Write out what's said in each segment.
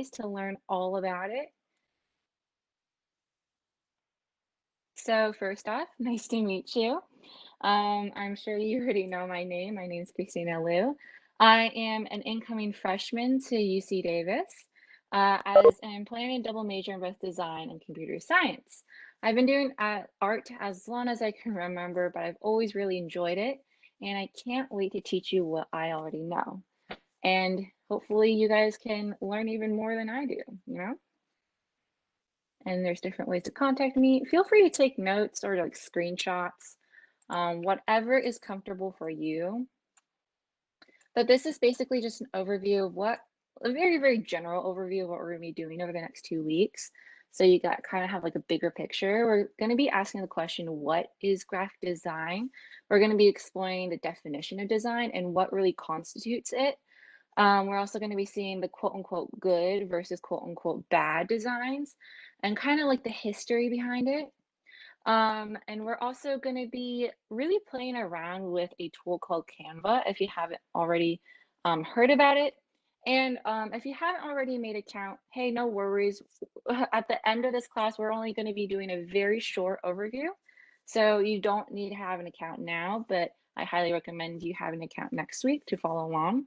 to learn all about it. So first off, nice to meet you. I'm sure you already know my name. My name is Christina Liu. I am an incoming freshman to UC Davis as I'm planning a double major in both design and computer science. I've been doing art as long as I can remember, but I've always really enjoyed it, and I can't wait to teach you what I already know. And hopefully you guys can learn even more than I do, you know? And there's different ways to contact me. Feel free to take notes or like screenshots, whatever is comfortable for you. But this is basically just an overview of a very, very general overview of what we're going to be doing over the next 2 weeks. So you got kind of have like a bigger picture. We're going to be asking the question, what is graphic design? We're going to be exploring the definition of design and what really constitutes it. We're also going to be seeing the quote unquote good versus quote unquote bad designs and kind of like the history behind it. And we're also going to be really playing around with a tool called Canva if you haven't already heard about it. And if you haven't already made an account, hey, no worries. At the end of this class, we're only going to be doing a very short overview. So you don't need to have an account now, but I highly recommend you have an account next week to follow along.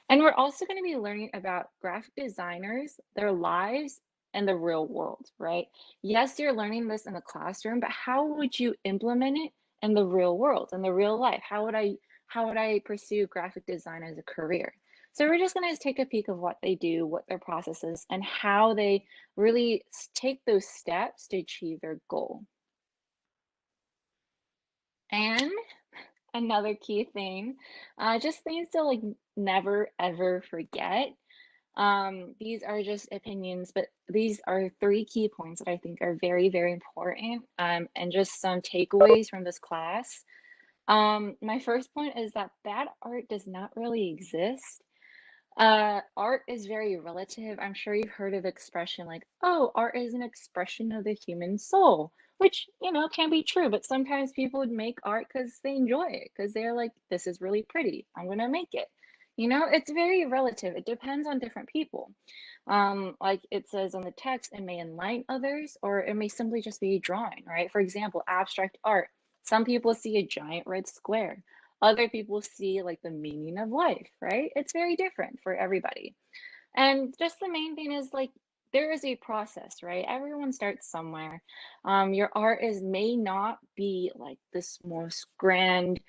And we're also going to be learning about graphic designers, their lives, and the real world, right? Yes, you're learning this in the classroom, but how would you implement it in the real world, in the real life? How would I pursue graphic design as a career? So we're just going to take a peek of what they do, what their process is, and how they really take those steps to achieve their goal. And another key thing, just things to like never ever forget. These are just opinions, but these are three key points that I think are very, very important, and just some takeaways from this class. My first point is that bad art does not really exist. Art is very relative. I'm sure you've heard of the expression like, oh, art is an expression of the human soul, which, can be true, but sometimes people would make art because they enjoy it, because they're like, this is really pretty. I'm gonna make it. It's very relative. It depends on different people. Like it says on the text, it may enlighten others, or it may simply just be a drawing, right? For example, abstract art. Some people see a giant red square. Other people see like the meaning of life, right? It's very different for everybody. And just the main thing is like there is a process, right? Everyone starts somewhere. Your art is may not be like this most grand,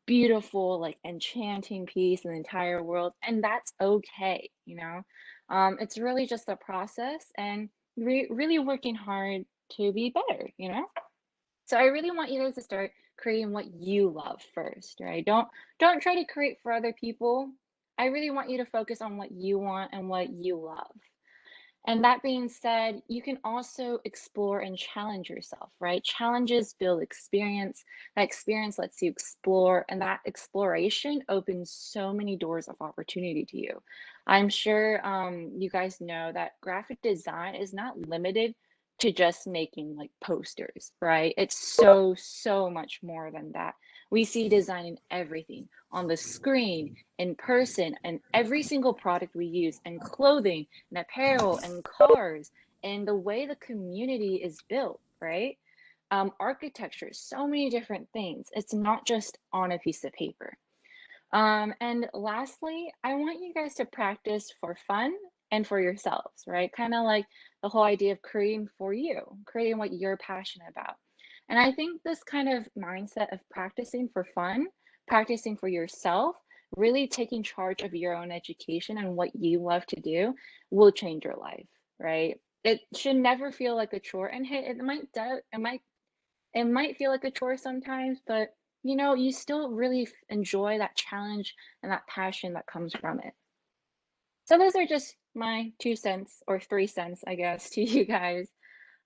beautiful, like enchanting piece in the entire world, and that's okay. It's really just a process and really working hard to be better. So I really want you guys to start creating what you love first, right? Don't try to create for other people. I really want you to focus on what you want and what you love. And that being said, you can also explore and challenge yourself, right? Challenges build experience. That experience lets you explore, and that exploration opens so many doors of opportunity to you. I'm sure you guys know that graphic design is not limited to just making like posters, right? It's so, so much more than that. We see design in everything on the screen, in person, and every single product we use, and clothing and apparel and cars and the way the community is built, right? Architecture, so many different things. It's not just on a piece of paper. And lastly, I want you guys to practice for fun and for yourselves, right? Kind of like the whole idea of creating for you, creating what you're passionate about. And I think this kind of mindset of practicing for fun, practicing for yourself, really taking charge of your own education and what you love to do will change your life, right? It should never feel like a chore. And hey, it might feel like a chore sometimes, but you still really enjoy that challenge and that passion that comes from it. So those are just my 2 cents or 3 cents, I guess, to you guys.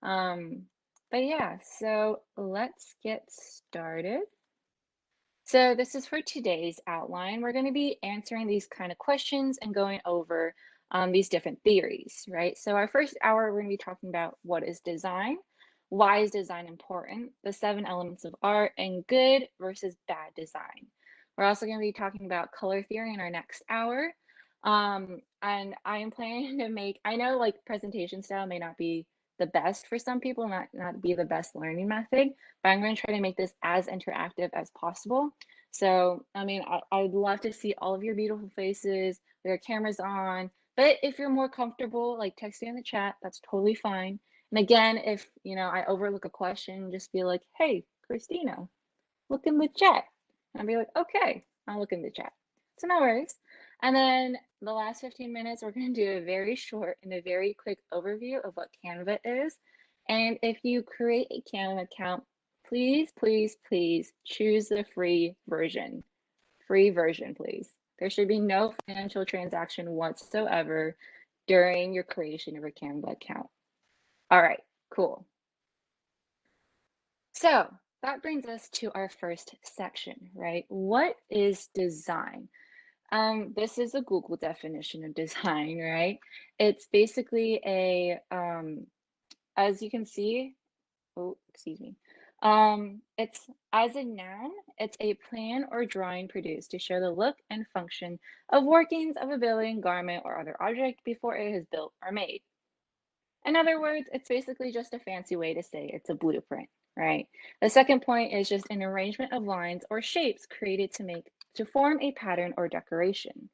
Um, but yeah, so let's get started. So this is for today's outline. We're going to be answering these kind of questions and going over these different theories, right? So our first hour, we're going to be talking about what is design, why is design important, the 7 elements of art, and good versus bad design. We're also going to be talking about color theory in our next hour. and I am planning to make, I know like presentation style may not be the best for some people, not be the best learning method, but I'm going to try to make this as interactive as possible. So, I mean, I'd love to see all of your beautiful faces with your cameras on, but if you're more comfortable, like texting in the chat, that's totally fine. And again, if I overlook a question, just be like, "Hey, Christina, look in the chat." And I'll be like, "Okay, I'll look in the chat." So no worries. And then the last 15 minutes, we're going to do a very short and a very quick overview of what Canva is. And if you create a Canva account, please, please, please choose the free version. Free version, please. There should be no financial transaction whatsoever during your creation of a Canva account. All right, cool. So that brings us to our first section, right? What is design? This is a Google definition of design, right? It's basically as you can see, oh, excuse me. It's as a noun, it's a plan or drawing produced to show the look and function of workings of a building, garment, or other object before it is built or made. In other words, it's basically just a fancy way to say it's a blueprint, right? The second point is just an arrangement of lines or shapes created to form a pattern or decoration.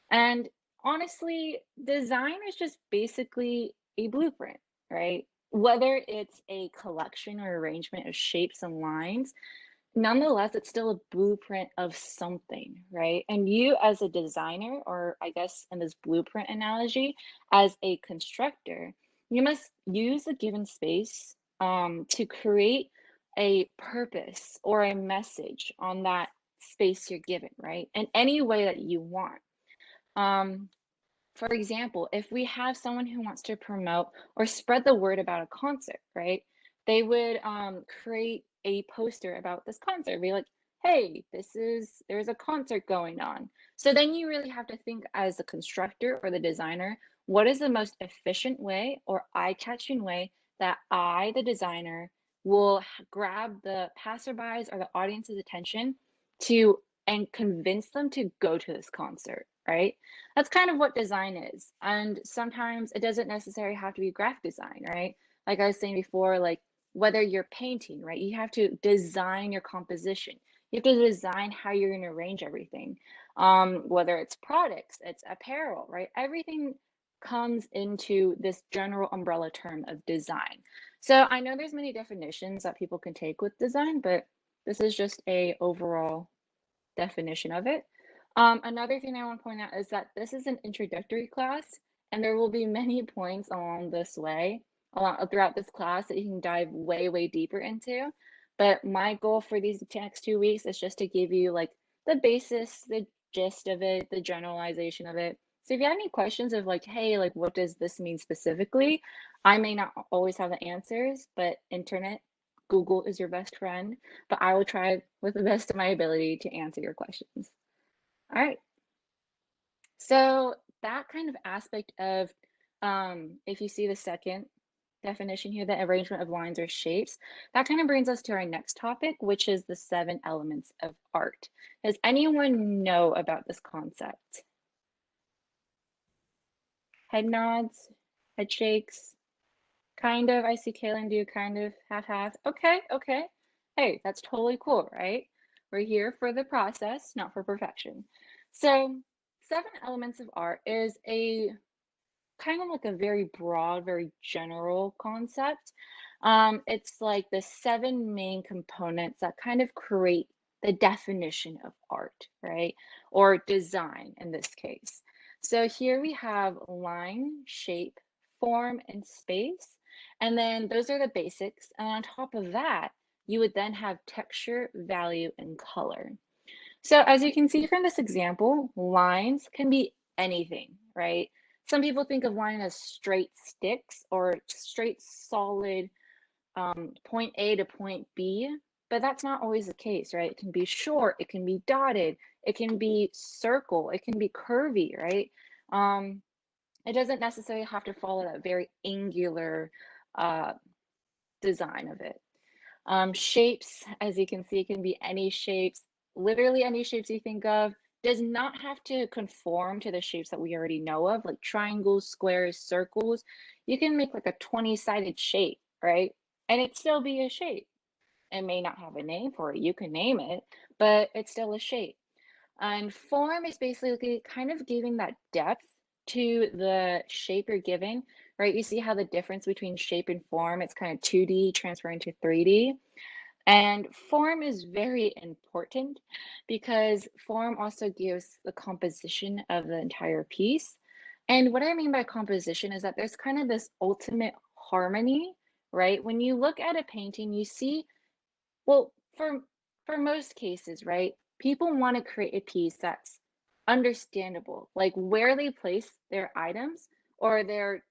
And honestly, design is just basically a blueprint, right? Whether it's a collection or arrangement of shapes and lines, nonetheless, it's still a blueprint of something, right? And you, as a designer, or I guess in this blueprint analogy, as a constructor, you must use a given space to create a purpose or a message on that space you're given, right? In any way that you want. Um, for example, if we have someone who wants to promote or spread the word about a concert, right? They would create a poster about this concert, be like, "Hey, there's a concert going on." So then you really have to think as the constructor or the designer, what is the most efficient way or eye-catching way that I, the designer, will grab the passerbys or the audience's attention to and convince them to go to this concert, right? That's kind of what design is. And sometimes it doesn't necessarily have to be graphic design, right? Like I was saying before, like whether you're painting, right? You have to design your composition. You have to design how you're going to arrange everything. Whether it's products, it's apparel, right? Everything comes into this general umbrella term of design. So I know there's many definitions that people can take with design, but this is just a overall definition of it. Another thing I want to point out is that this is an introductory class, and there will be many points along this way, throughout this class that you can dive way, way deeper into. But my goal for these next 2 weeks is just to give you like the basis, the gist of it, the generalization of it. So if you have any questions of like, hey, like what does this mean specifically? I may not always have the answers, but internet, Google is your best friend, but I will try with the best of my ability to answer your questions. All right. So that kind of aspect of, if you see the second definition here, the arrangement of lines or shapes, that kind of brings us to our next topic, which is the 7 elements of art. Does anyone know about this concept? Head nods, head shakes, kind of. I see Kaylin do kind of half-half. Okay, okay. Hey, that's totally cool, right? We're here for the process, not for perfection. So, 7 elements of art is a kind of like a very broad, very general concept. It's like the 7 main components that kind of create the definition of art, right? Or design in this case. So here we have line, shape, form, and space. And then those are the basics. And on top of that, you would then have texture, value, and color. So as you can see from this example, lines can be anything, right? Some people think of line as straight sticks or straight solid point A to point B, but that's not always the case, right? It can be short, it can be dotted, it can be circle, it can be curvy, right? Um, it doesn't necessarily have to follow that very angular uh, design of it. Shapes, as you can see, can be any shapes, literally any shapes you think of. does not have to conform to the shapes that we already know of, like triangles, squares, circles. You can make like a 20-sided shape, right? And it still be a shape. It may not have a name for it. You can name it, but it's still a shape. And form is basically kind of giving that depth to the shape you're given, right? You see how the difference between shape and form, it's kind of 2D transferring to 3D. And form is very important because form also gives the composition of the entire piece. And what I mean by composition is that there's kind of this ultimate harmony, right? When you look at a painting, you see well, for most cases, right, people wanna create a piece that's understandable, like where they place their items or their,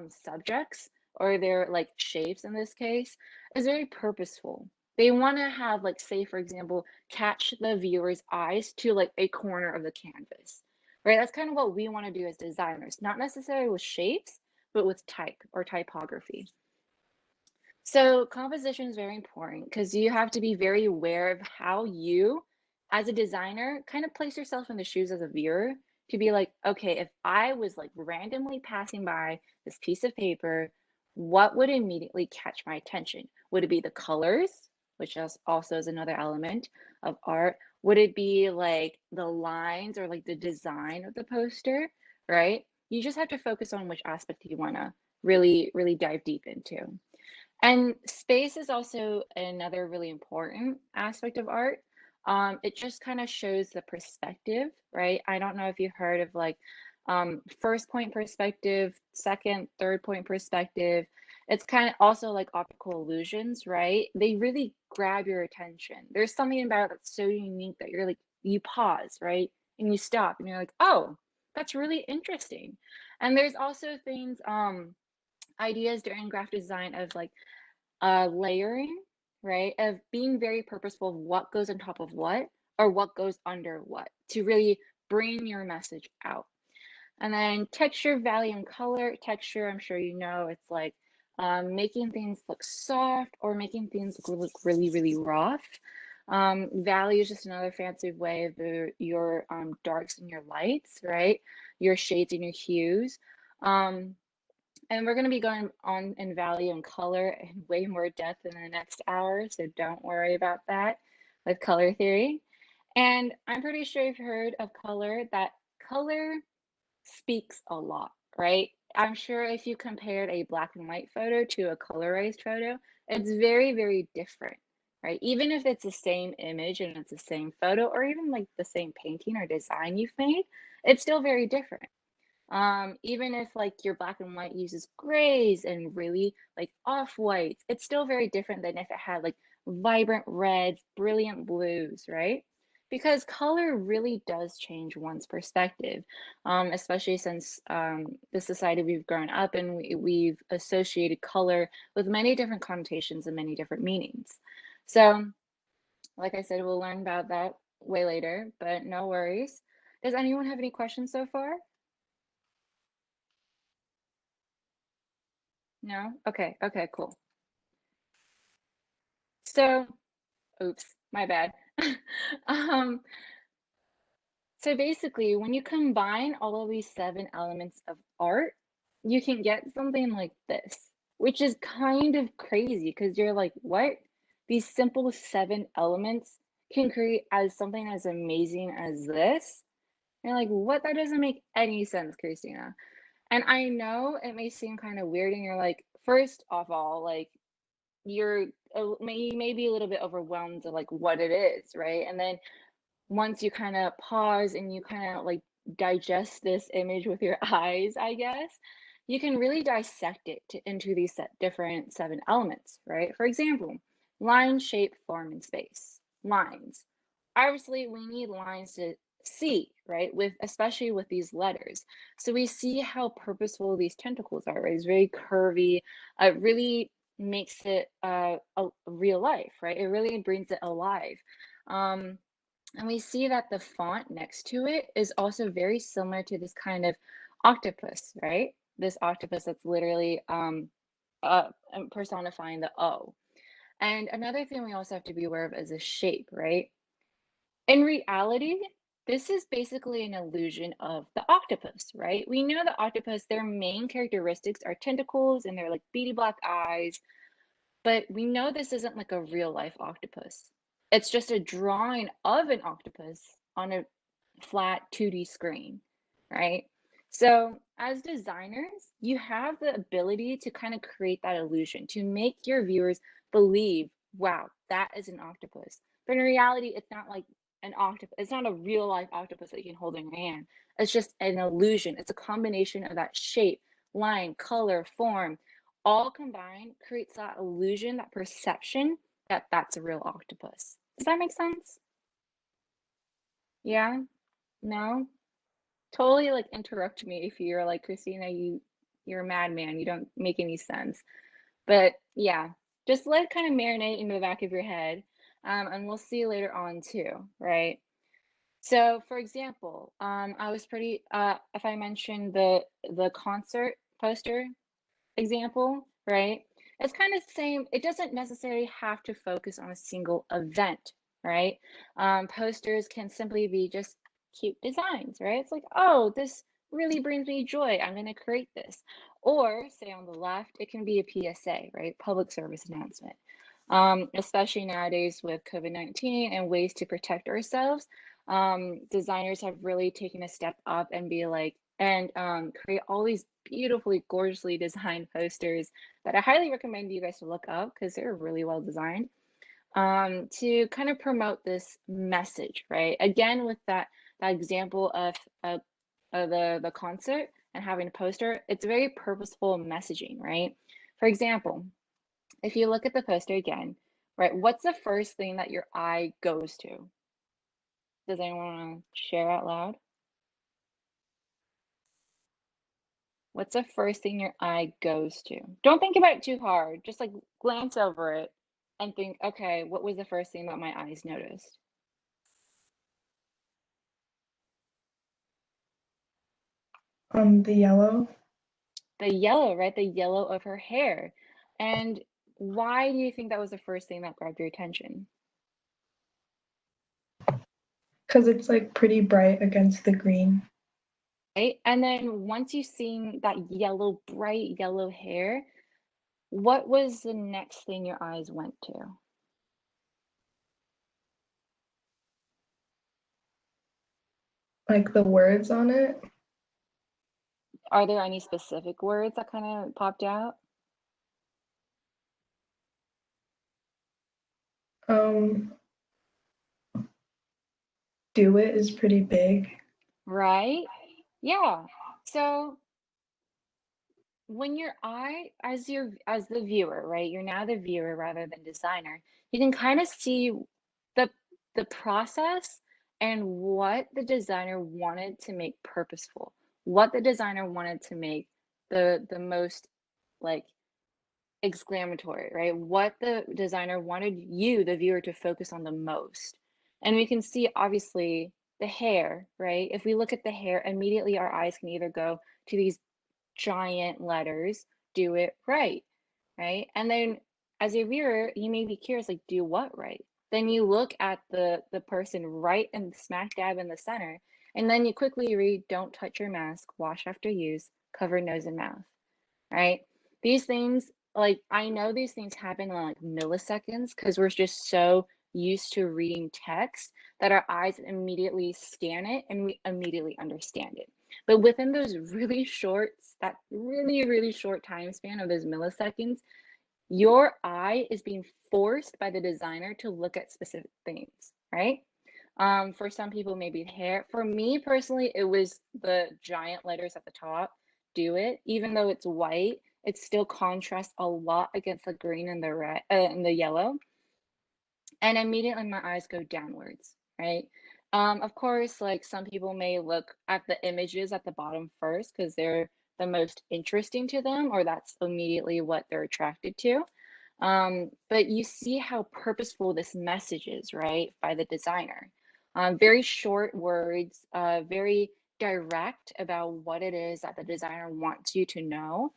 subjects or their, like, shapes in this case is very purposeful. They wanna have, like, say, for example, catch the viewer's eyes to, like, a corner of the canvas, right? That's kind of what we wanna do as designers, not necessarily with shapes, but with type or typography. So composition is very important because you have to be very aware of how you, as a designer, kind of place yourself in the shoes as a viewer to be like, okay, if I was like randomly passing by this piece of paper, what would immediately catch my attention? Would it be the colors, which also is another element of art? Would it be like the lines or like the design of the poster, right? You just have to focus on which aspect you want to really, really dive deep into. And space is also another really important aspect of art. It just kind of shows the perspective, right? I don't know if you've heard of like first point perspective, second, third point perspective. It's kind of also like optical illusions, right? They really grab your attention. There's something about it that's so unique that you're like, you pause, right? And you stop and you're like, oh, that's really interesting. And there's also things, ideas during graphic design of like layering, right? Of being very purposeful of what goes on top of what or what goes under what to really bring your message out. And then texture, value, and color. Texture, I'm sure you know, it's like making things look soft or making things look really, really rough. Value is just another fancy way of your darks and your lights, right? Your shades and your hues. Um, and we're going to be going on in value and color in way more depth in the next hour, so don't worry about that with color theory. And I'm pretty sure you've heard of color, that color speaks a lot, right? I'm sure if you compared a black and white photo to a colorized photo, it's very, very different, right? Even if it's the same image and it's the same photo, or even like the same painting or design you've made, it's still very different. Even if like your black and white uses grays and really like off whites, it's still very different than if it had like vibrant reds, brilliant blues, right? Because color really does change one's perspective, especially since the society we've grown up in, we've associated color with many different connotations and many different meanings. So, like I said, we'll learn about that way later, but no worries. Does anyone have any questions so far? No? Okay, okay, cool. So, oops, my bad. Um, so basically, when you combine all of these 7 elements of art, you can get something like this, which is kind of crazy because you're like, what? These simple 7 elements can create as something as amazing as this? You're like, what? That doesn't make any sense, Christina. And I know it may seem kind of weird, and you're like, first of all, like you're may be a little bit overwhelmed to like what it is, right? And then once you kind of pause and you kind of like digest this image with your eyes, I guess, you can really dissect it into these different 7 elements, right? For example, line, shape, form, and space. Lines. Obviously, we need lines to see, right? With especially with these letters. So we see how purposeful these tentacles are, right? It's very curvy. It really makes it a real life, right? It really brings it alive. Um, and we see that the font next to it is also very similar to this kind of octopus, right? This octopus that's literally personifying the O. And another thing we also have to be aware of is the shape, right? In reality, this is basically an illusion of the octopus, right? We know the octopus, their main characteristics are tentacles and they're like beady black eyes, but we know this isn't like a real life octopus. It's just a drawing of an octopus on a flat 2D screen, right? So, as designers, you have the ability to kind of create that illusion, to make your viewers believe, wow, that is an octopus. But in reality, it's not like an octopus, it's not a real life octopus that you can hold in your hand. It's just an illusion. It's a combination of that shape, line, color, form, all combined creates that illusion, that perception that that's a real octopus. Does that make sense? Yeah? No? Totally like interrupt me if you're like, Christina, you're a madman. You don't make any sense. But yeah, just let it kind of marinate in the back of your head. And we'll see later on too, right? So for example, I was pretty if I mentioned the concert poster example, right? It's kind of the same. It doesn't necessarily have to focus on a single event, right? Posters can simply be just cute designs, right? It's like, oh, this really brings me joy. I'm going to create this. Or, say on the left, it can be a PSA, right? Public service announcement. Especially nowadays with COVID-19 and ways to protect ourselves, designers have really taken a step up and be like, and create all these beautifully, gorgeously designed posters that I highly recommend you guys to look up because they're really well designed, to kind of promote this message, right? Again, with that example of the concert and having a poster, it's very purposeful messaging, right? For example, if you look at the poster again, right, what's the first thing that your eye goes to? Does anyone want to share out loud? What's the first thing your eye goes to? Don't think about it too hard. Just like glance over it and think, okay, what was the first thing that my eyes noticed? The yellow, The yellow, right? The yellow of her hair. And why do you think that was the first thing that grabbed your attention? because it's like pretty bright against the green. Right? And then once you've seen that yellow, bright yellow hair, what was the next thing your eyes went to? Like the words on it. Are there any specific words that kind of popped out? Um, do it is pretty big. Right? Yeah. So when your eye, as the viewer, right? You're now the viewer rather than designer. You can kind of see the the process and what the designer wanted to make purposeful, what the designer wanted to make the most like exclamatory, right? What the designer wanted you, the viewer, to focus on the most. And we can see obviously the hair, right? If we look at the hair, immediately our eyes can either go to these giant letters, do it right? And then as a viewer, you may be curious, like, do what right? Then you look at the person right and smack dab in the center, and then you quickly read, don't touch your mask, wash after use, cover nose and mouth, right? These things, like, I know these things happen in like milliseconds because we're just so used to reading text that our eyes immediately scan it and we immediately understand it. But within those really short, that really, really short time span of those milliseconds, your eye is being forced by the designer to look at specific things, right? For some people, maybe hair. For me personally, it was the giant letters at the top, do it. Even though it's white, it still contrasts a lot against the green and the red and the yellow. And immediately my eyes go downwards, right? Of course, like some people may look at the images at the bottom first because they're the most interesting to them, or that's immediately what they're attracted to. But you see how purposeful this message is, right, by the designer. Very short words, very direct about what it is that the designer wants you to know.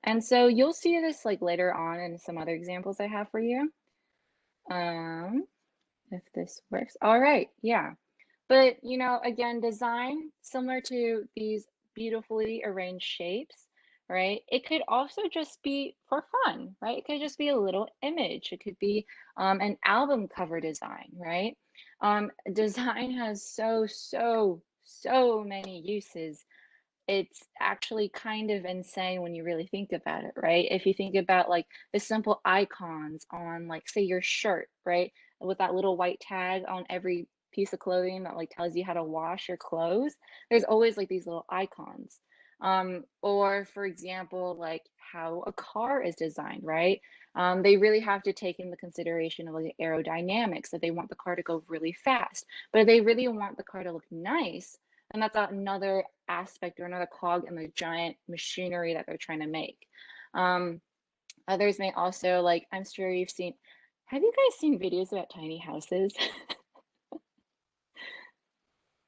And so you'll see this like later on in some other examples I have for you. Um, if this works. All right, yeah. But, again, design, similar to these beautifully arranged shapes, right? It could also just be for fun, right? It could just be a little image. It could be an album cover design, right? Design has so many uses. It's actually kind of insane when you really think about it, right? If you think about like the simple icons on like say your shirt, right? With that little white tag on every piece of clothing that like tells you how to wash your clothes. There's always like these little icons. Or for example, like how a car is designed, right? They really have to take into consideration of like aerodynamics that they want the car to go really fast, but if they really want the car to look nice, and that's another aspect or another cog in the giant machinery that they're trying to make. Um, Others may also, like, I'm sure you've seen, have you guys seen videos about tiny houses?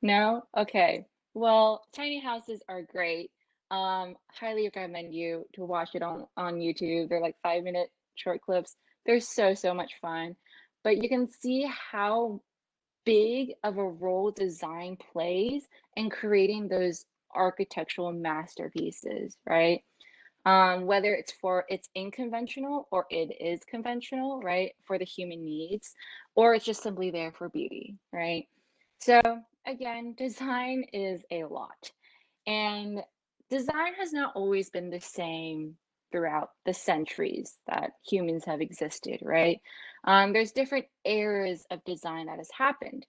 No? Okay. Well, tiny houses are great. Highly recommend you to watch it on YouTube. They're like 5-minute short clips. They're so much fun. But you can see how big of a role design plays in creating those architectural masterpieces, right? Whether it's unconventional or it is conventional, right, for the human needs, or it's just simply there for beauty, right? So again, design is a lot. And design has not always been the same throughout the centuries that humans have existed, right? There's different eras of design that has happened.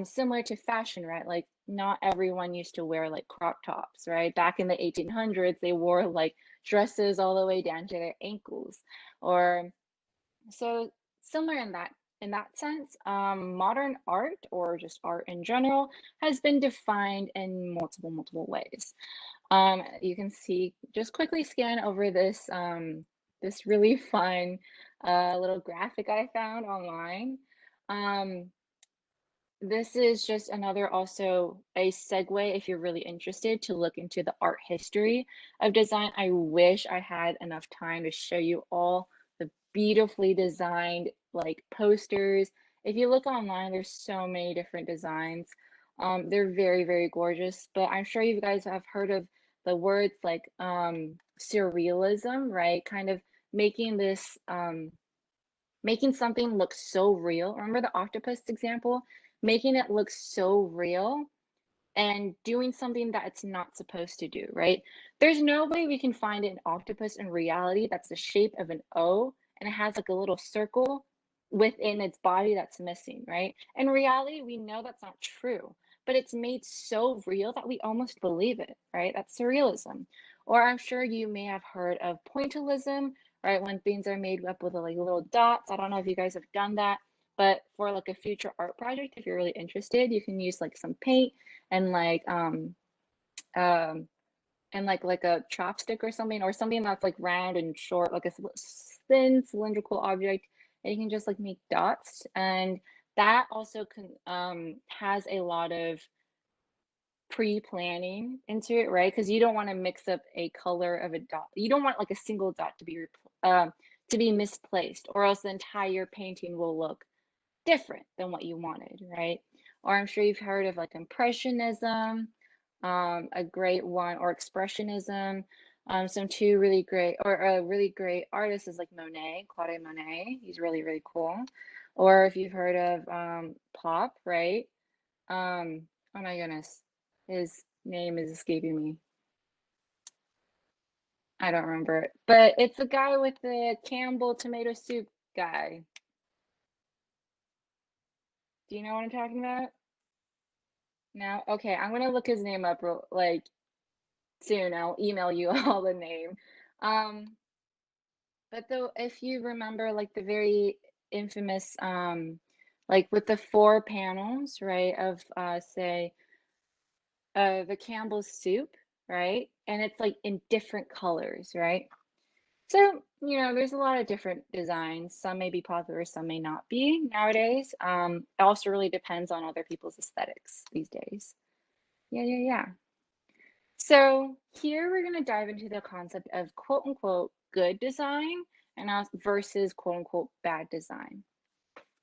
Similar to fashion, right? Like not everyone used to wear like crop tops, right? Back in the 1800s, they wore like dresses all the way down to their ankles. Or so similar in that sense, modern art or just art in general has been defined in multiple ways. You can see, just quickly scan over this really fun little graphic I found online. Um, this is just another also a segue if you're really interested to look into the art history of design. I wish I had enough time to show you all the beautifully designed like posters. If you look online, there's so many different designs. They're very gorgeous, but I'm sure you guys have heard of the words like surrealism, right? Kind of making this making something look so real. Remember the octopus example? Making it look so real and doing something that it's not supposed to do, right? There's no way we can find an octopus in reality that's the shape of an O and it has like a little circle within its body that's missing, right? In reality, we know that's not true, but it's made so real that we almost believe it, right? That's surrealism. Or I'm sure you may have heard of pointillism, right? When things are made up with like little dots. I don't know if you guys have done that, but for like a future art project, if you're really interested, you can use like some paint and um like a chopstick or something that's like round and short, like a thin cylindrical object, and you can just like make dots. And that also can has a lot of pre-planning into it, right? Because you don't want to mix up a color of a dot. You don't want like a single dot to be misplaced, or else the entire painting will look different than what you wanted, right? Or I'm sure you've heard of like impressionism, a great one, or expressionism. Some two really great, or a really great artist is like Monet, Claude Monet. He's really cool. Or if you've heard of pop, right? Oh my goodness, his name is escaping me. I don't remember it, but it's the guy with the Campbell tomato soup guy. Do you know what I'm talking about? No? Okay, I'm gonna look his name up like soon. I'll email you all the name. Um, but though if you remember like the very infamous like with the four panels, right, of say the Campbell's soup, right? And it's like in different colors, right? So, there's a lot of different designs. Some may be popular, some may not be nowadays. It also really depends on other people's aesthetics these days. Yeah. So here we're going to dive into the concept of quote unquote good design and versus quote unquote bad design.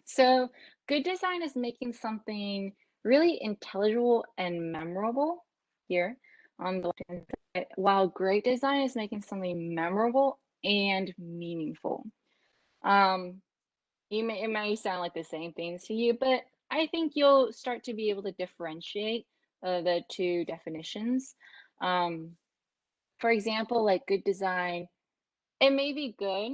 So good design is making something really intelligible and memorable here on the left-hand side, while great design is making something memorable and meaningful. Um, it may sound like the same things to you, but I think you'll start to be able to differentiate the two definitions. Um, for example, like good design, it may be good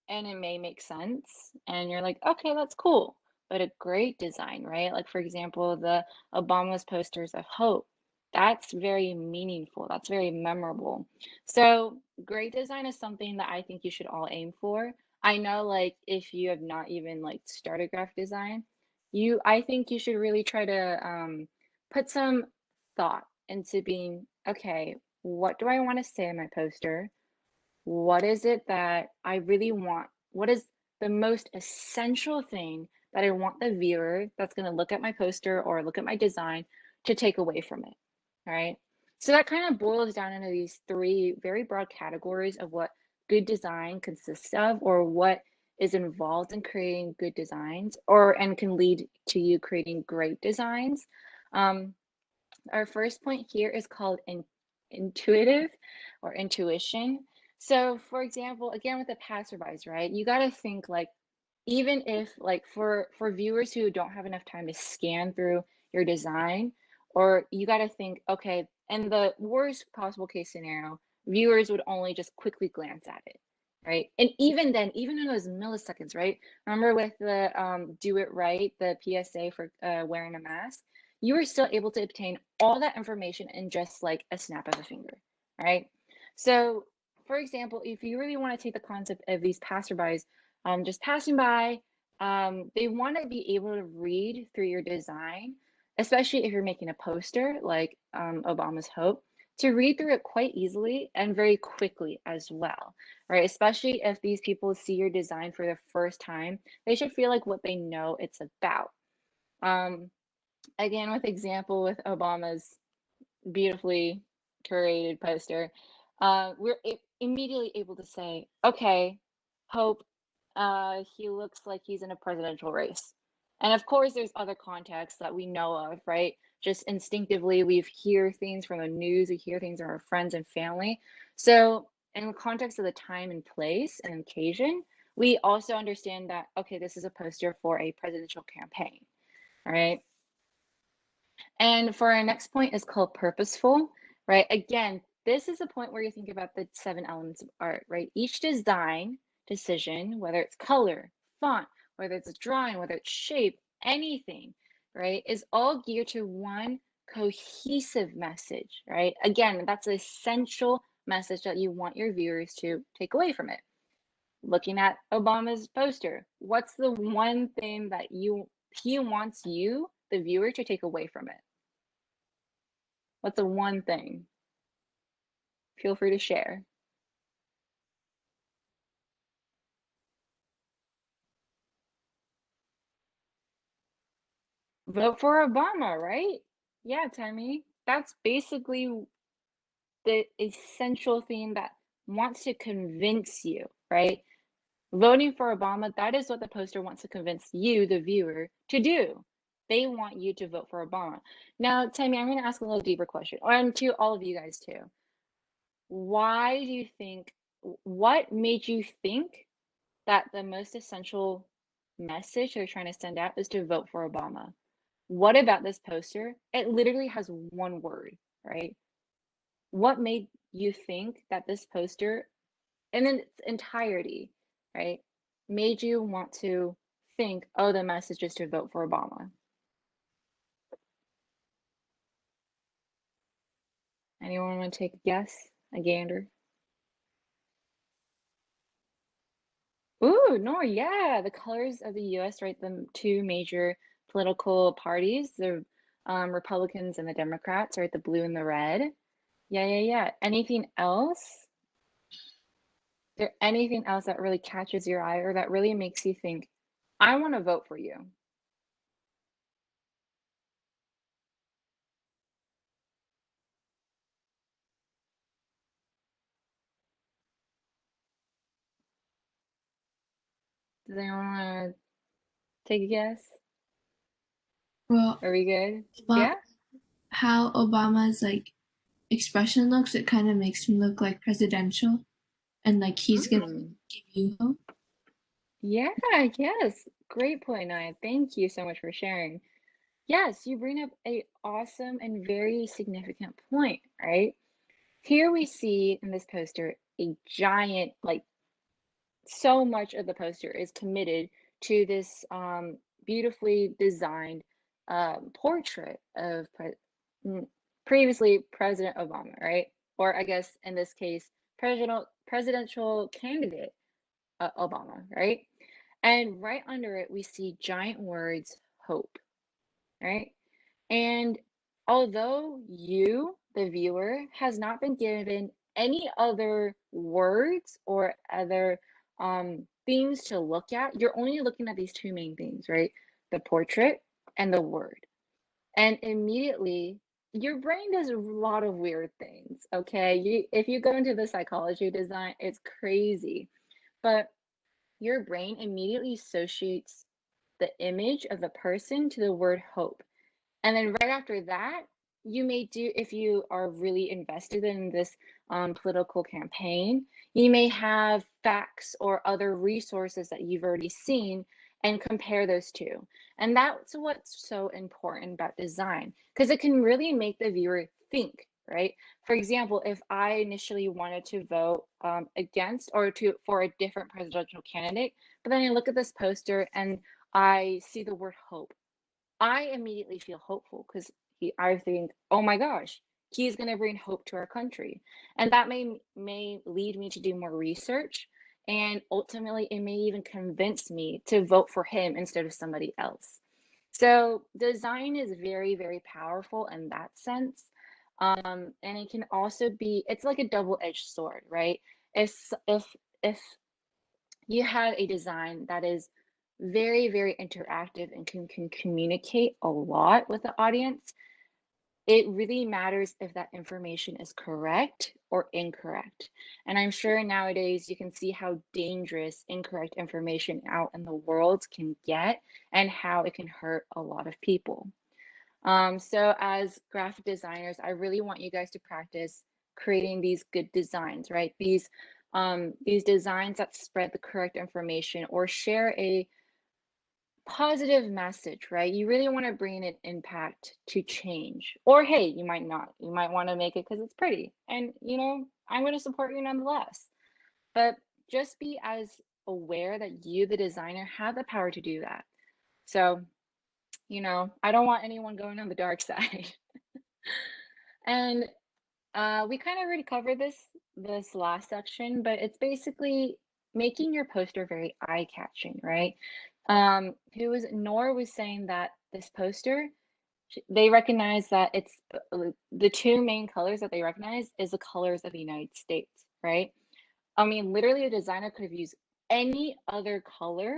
and it may make sense, and you're like, okay, that's cool. But a great design, right? Like, for example, the Obama's posters of hope. That's very meaningful. That's very memorable. So, great design is something that I think you should all aim for. I know, like, if you have not even like started graphic design, I think you should really try to put some thought into being, okay, what do I want to say in my poster? What is it that I really want? What is the most essential thing that I want the viewer that's going to look at my poster or look at my design to take away from it? All right. So that kind of boils down into these three very broad categories of what good design consists of, or what is involved in creating good designs, or and can lead to you creating great designs. Um, our first point here is called intuitive or intuition. So, for example, again with the passerbys, right? You got to think like, even if like for viewers who don't have enough time to scan through your design, or you got to think, okay, in the worst possible case scenario, viewers would only just quickly glance at it, right? And even then, even in those milliseconds, right? Remember with the do it right, the PSA for wearing a mask, you were still able to obtain all that information in just like a snap of a finger, right? So, for example, if you really want to take the concept of these passerbys just passing by, they want to be able to read through your design, especially if you're making a poster like Obama's Hope, to read through it quite easily and very quickly as well, right? Especially if these people see your design for the first time, they should feel like what they know it's about. Um, Again, with example with Obama's beautifully curated poster, we're immediately able to say, okay, Hope, he looks like he's in a presidential race. And of course, there's other contexts that we know of, right? Just instinctively, we hear things from the news, we hear things from our friends and family. So, in the context of the time and place and occasion, we also understand that, okay, this is a poster for a presidential campaign, all right? And for our next point is called purposeful, right? Again, this is a point where you think about the seven elements of art, right? Each design decision, whether it's color, font, whether it's a drawing, whether it's shape, anything, right, is all geared to one cohesive message, right? Again, that's an essential message that you want your viewers to take away from it. Looking at Obama's poster, what's the one thing that he wants you, the viewer, to take away from it? What's the one thing? Feel free to share. Vote for Obama, right? Yeah, Tammy. That's basically the essential thing that wants to convince you, right? Voting for Obama, that is what the poster wants to convince you, the viewer, to do. They want you to vote for Obama. Now, Tammy, I'm going to ask a little deeper question, and to all of you guys too. Why do you think, what made you think that the most essential message they're trying to send out is to vote for Obama? What about this poster? It literally has one word, right? What made you think that this poster, in its entirety, right, made you want to think, oh, the message is to vote for Obama? Anyone want to take a guess? A gander? Ooh, no, yeah, the colors of the US, right? The two major political parties, the Republicans and the Democrats, right? The blue and the red. Yeah, yeah, yeah. Anything else? Is there anything else that really catches your eye or that really makes you think, I want to vote for you? Does anyone want to take a guess? Well, Are we good? about Yeah? how Obama's like expression looks, it kind of makes him look like presidential, and like he's gonna Mm. give you hope. Yeah, yes. Great point, Naya. Thank you so much for sharing. Yes, you bring up a awesome and very significant point, right? Here we see in this poster a giant, like so much of the poster is committed to this beautifully designed portrait of mm, previously President Obama, right? Or I guess in this case, presidential candidate Obama, right? And right under it, we see giant words, hope, right? And although you, the viewer, has not been given any other words or other things to look at, you're only looking at these two main things, right? The portrait and the word. And immediately, your brain does a lot of weird things, okay? If you go into the psychology of design, it's crazy. But your brain immediately associates the image of the person to the word hope. And then right after that, you may do, if you are really invested in this political campaign, you may have facts or other resources that you've already seen and compare those two. And that's what's so important about design, because it can really make the viewer think, right? For example, if I initially wanted to vote against or to for a different presidential candidate, but then I look at this poster and I see the word hope, I immediately feel hopeful because I think, oh my gosh, he's going to bring hope to our country. And that may lead me to do more research. And ultimately, it may even convince me to vote for him instead of somebody else. So design is very, very powerful in that sense. And it can also be, it's like a double-edged sword, right? If you have a design that is very, very interactive and can communicate a lot with the audience, it really matters if that information is correct or incorrect. And I'm sure nowadays you can see how dangerous incorrect information out in the world can get and how it can hurt a lot of people. So as graphic designers, I really want you guys to practice creating these good designs, right? These designs that spread the correct information or share a positive message, right? You really want to bring an impact to change. Or hey, you might not. You might want to make it because it's pretty. And I'm going to support you nonetheless. But just be as aware that you, the designer, have the power to do that. So, I don't want anyone going on the dark side. And we kind of already covered this last section, but it's basically making your poster very eye-catching, right? Who was Nor was saying that this poster, they recognize that it's the two main colors that they recognize is the colors of the United States, right? I mean, literally, a designer could have used any other color,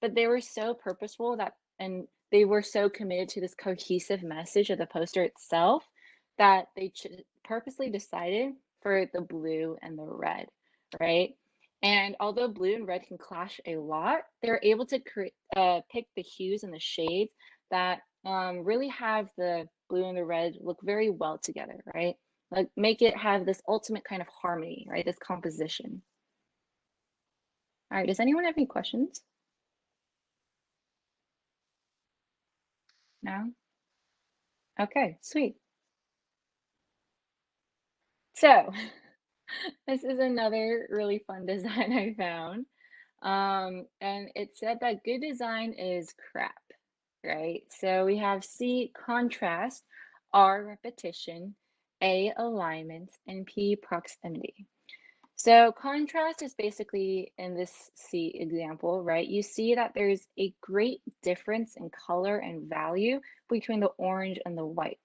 but they were so purposeful and they were so committed to this cohesive message of the poster itself that they purposely decided for the blue and the red, right? And although blue and red can clash a lot, they're able to pick the hues and the shades that really have the blue and the red look very well together, right? Like make it have this ultimate kind of harmony, right? This composition. All right, does anyone have any questions? No? Okay, sweet. So this is another really fun design I found. And it said that good design is crap, right? So we have C, contrast, R, repetition, A, alignment, and P, proximity. So contrast is basically in this C example, right? You see that there's a great difference in color and value between the orange and the white.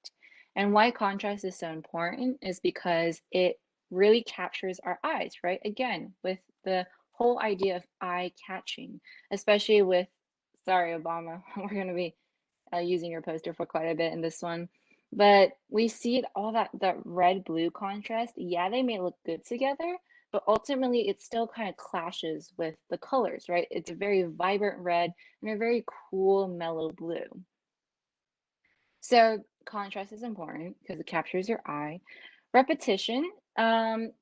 And why contrast is so important is because it really captures our eyes, right? Again, with the whole idea of eye catching, especially with, sorry, Obama, we're going to be using your poster for quite a bit in this one. But we see it all that red blue contrast. Yeah, they may look good together, but ultimately it still kind of clashes with the colors, right? It's a very vibrant red and a very cool mellow blue. So contrast is important because it captures your eye. Repetition, um,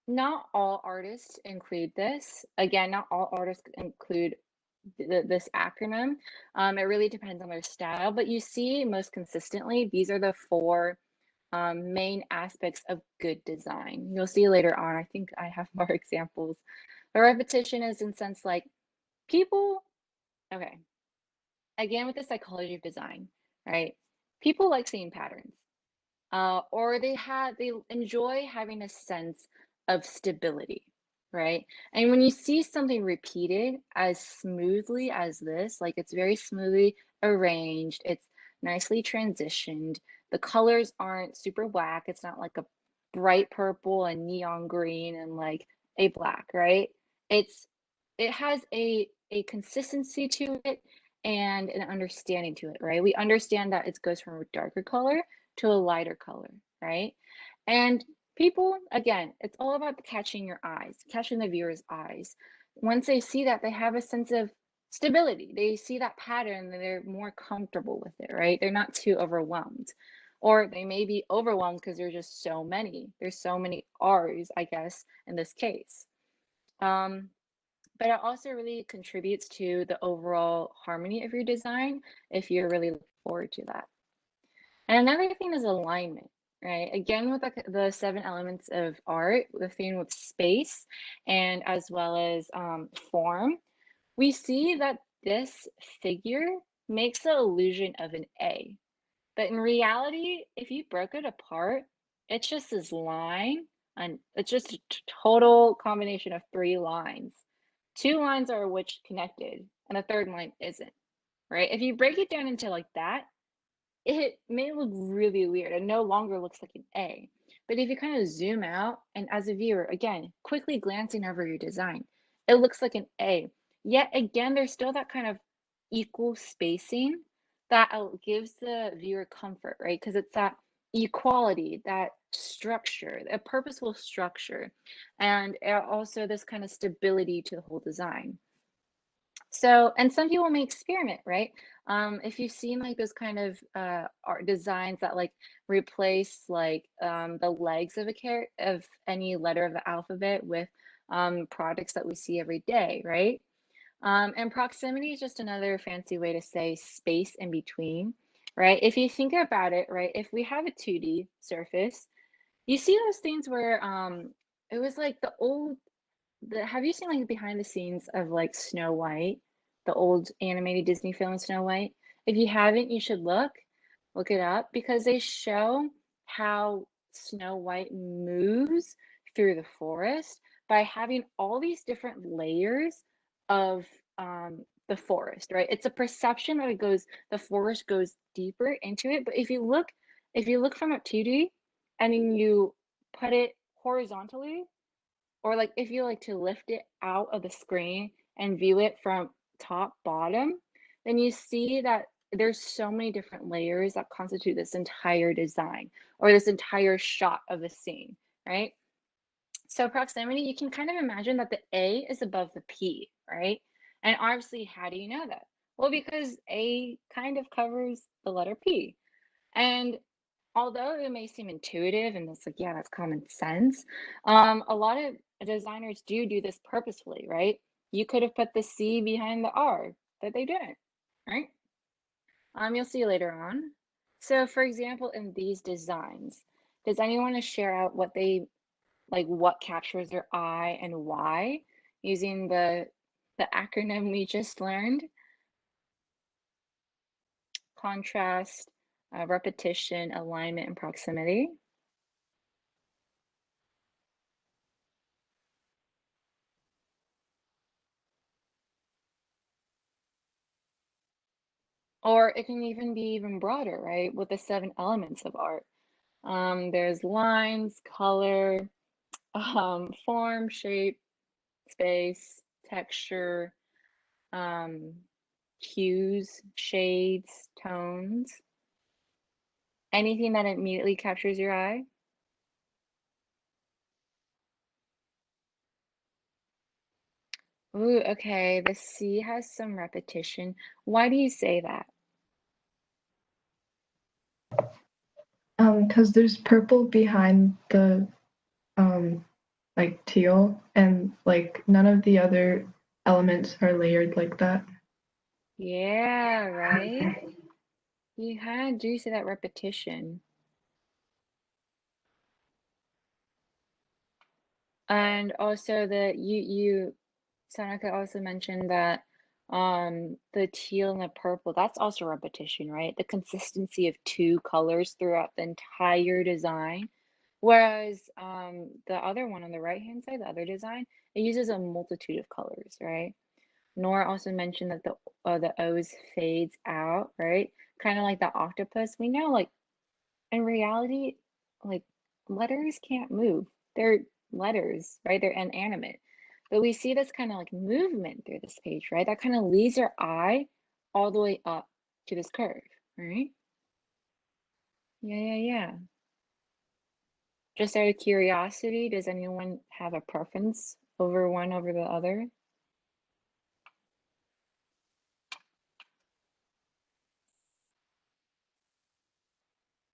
not all artists include this. Again, not all artists include this acronym. It really depends on their style, but you see most consistently, these are the four main aspects of good design. You'll see later on, I think I have more examples. But repetition is in sense like people, okay, again with the psychology of design, right? People like seeing patterns, or they enjoy having a sense of stability, right? And when you see something repeated as smoothly as this, like it's very smoothly arranged, it's nicely transitioned, the colors aren't super whack, it's not like a bright purple and neon green and like a black, right? It's it has a consistency to it and an understanding to it, right? We understand that it goes from a darker color to a lighter color, right? And people, again, it's all about catching your eyes, catching the viewer's eyes. Once they see that, they have a sense of stability. They see that pattern and they're more comfortable with it, right? They're not too overwhelmed. Or they may be overwhelmed because there's just so many. There's so many R's, I guess, in this case. Um, but it also really contributes to the overall harmony of your design if you're really looking forward to that. And another thing is alignment, right? Again, with the seven elements of art, the theme with space and as well as form, we see that this figure makes the illusion of an A. But in reality, if you broke it apart, it's just this line, and it's just a total combination of three lines. Two lines are which connected, and the third line isn't, right? If you break it down into like that, it may look really weird and no longer looks like an A. But if you kind of zoom out and as a viewer, again, quickly glancing over your design, it looks like an A. Yet again, there's still that kind of equal spacing that gives the viewer comfort, right? Because it's that equality, that structure, a purposeful structure, and also this kind of stability to the whole design. So, and some people may experiment, right? If you've seen like those kind of art designs that like replace like the legs of of any letter of the alphabet with products that we see every day, right? And proximity is just another fancy way to say space in between, right? If you think about it, right, if we have a 2D surface, you see those things where it was like the old have you seen like behind the scenes of like Snow White, the old animated Disney film Snow White? If you haven't, you should look it up because they show how Snow White moves through the forest by having all these different layers of the forest, right? It's a perception that the forest goes deeper into it. But if you look from up 2D and then you put it horizontally, or like if you like to lift it out of the screen and view it from top bottom, then you see that there's so many different layers that constitute this entire design or this entire shot of the scene, right? So proximity, you can kind of imagine that the A is above the P, right? And obviously, how do you know that? Well, because A kind of covers the letter P. And although it may seem intuitive and it's like, yeah, that's common sense, a lot of designers do this purposefully, right? You could have put the C behind the R, but they didn't, right? You'll see later on. So for example, in these designs, does anyone want to share out what they like what captures their eye and why using the acronym we just learned? Contrast, repetition, alignment, and proximity. Or it can even be even broader, right? With the seven elements of art. There's lines, color, form, shape, space, texture, um, hues, shades, tones. Anything that immediately captures your eye. Ooh, okay. The C has some repetition. Why do you say that? Because there's purple behind the like teal, and like none of the other elements are layered like that. Yeah, right? You kind of do see that repetition. And also Sanaka also mentioned that the teal and the purple, that's also repetition, right? The consistency of two colors throughout the entire design. Whereas the other one on the right hand side, the other design, it uses a multitude of colors, right? Nora also mentioned that the O's fades out, right? Kind of like the octopus. We know, like in reality, like letters can't move. They're letters, right? They're inanimate. But we see this kind of like movement through this page, right? That kind of leads our eye all the way up to this curve, right? Yeah. Just out of curiosity, does anyone have a preference over one over the other?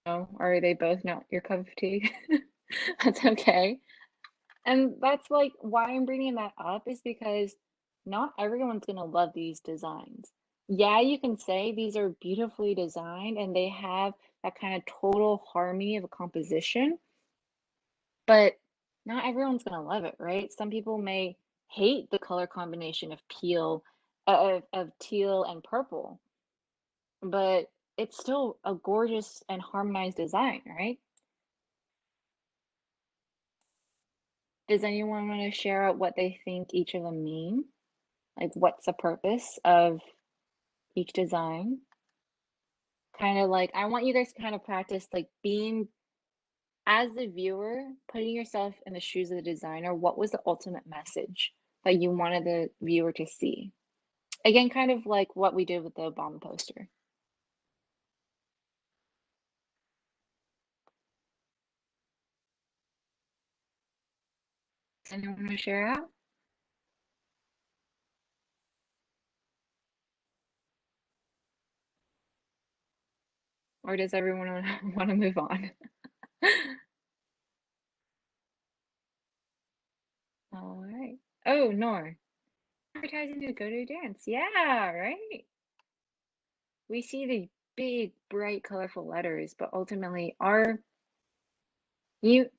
No? Are they both not your cup of tea? That's okay. And that's like why I'm bringing that up is because not everyone's going to love these designs. Yeah, you can say these are beautifully designed and they have that kind of total harmony of a composition, but not everyone's going to love it, right? Some people may hate the color combination of of teal and purple, but it's still a gorgeous and harmonized design, right? Does anyone want to share out what they think each of them mean? Like, what's the purpose of each design? Kind of like, I want you guys to kind of practice like being, as the viewer, putting yourself in the shoes of the designer. What was the ultimate message that you wanted the viewer to see? Again, kind of like what we did with the Obama poster. Does anyone want to share out? Or does everyone want to move on? All right. Oh, Nor. Advertising to go to a dance. Yeah, right. We see the big, bright, colorful letters, but ultimately, you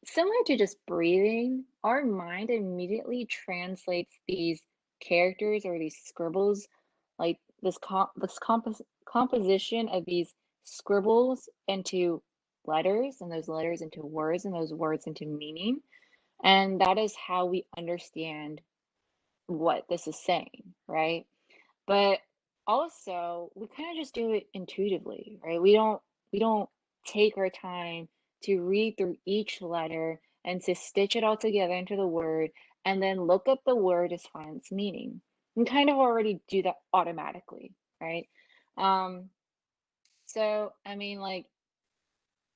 similar to just breathing, our mind immediately translates these characters or these scribbles, like this composition of these scribbles into letters, and those letters into words, and those words into meaning. And that is how we understand what this is saying, right? But also, we kind of just do it intuitively, right? We don't take our time to read through each letter and to stitch it all together into the word and then look up the word to find its meaning. We kind of already do that automatically, right? Um, so I mean, like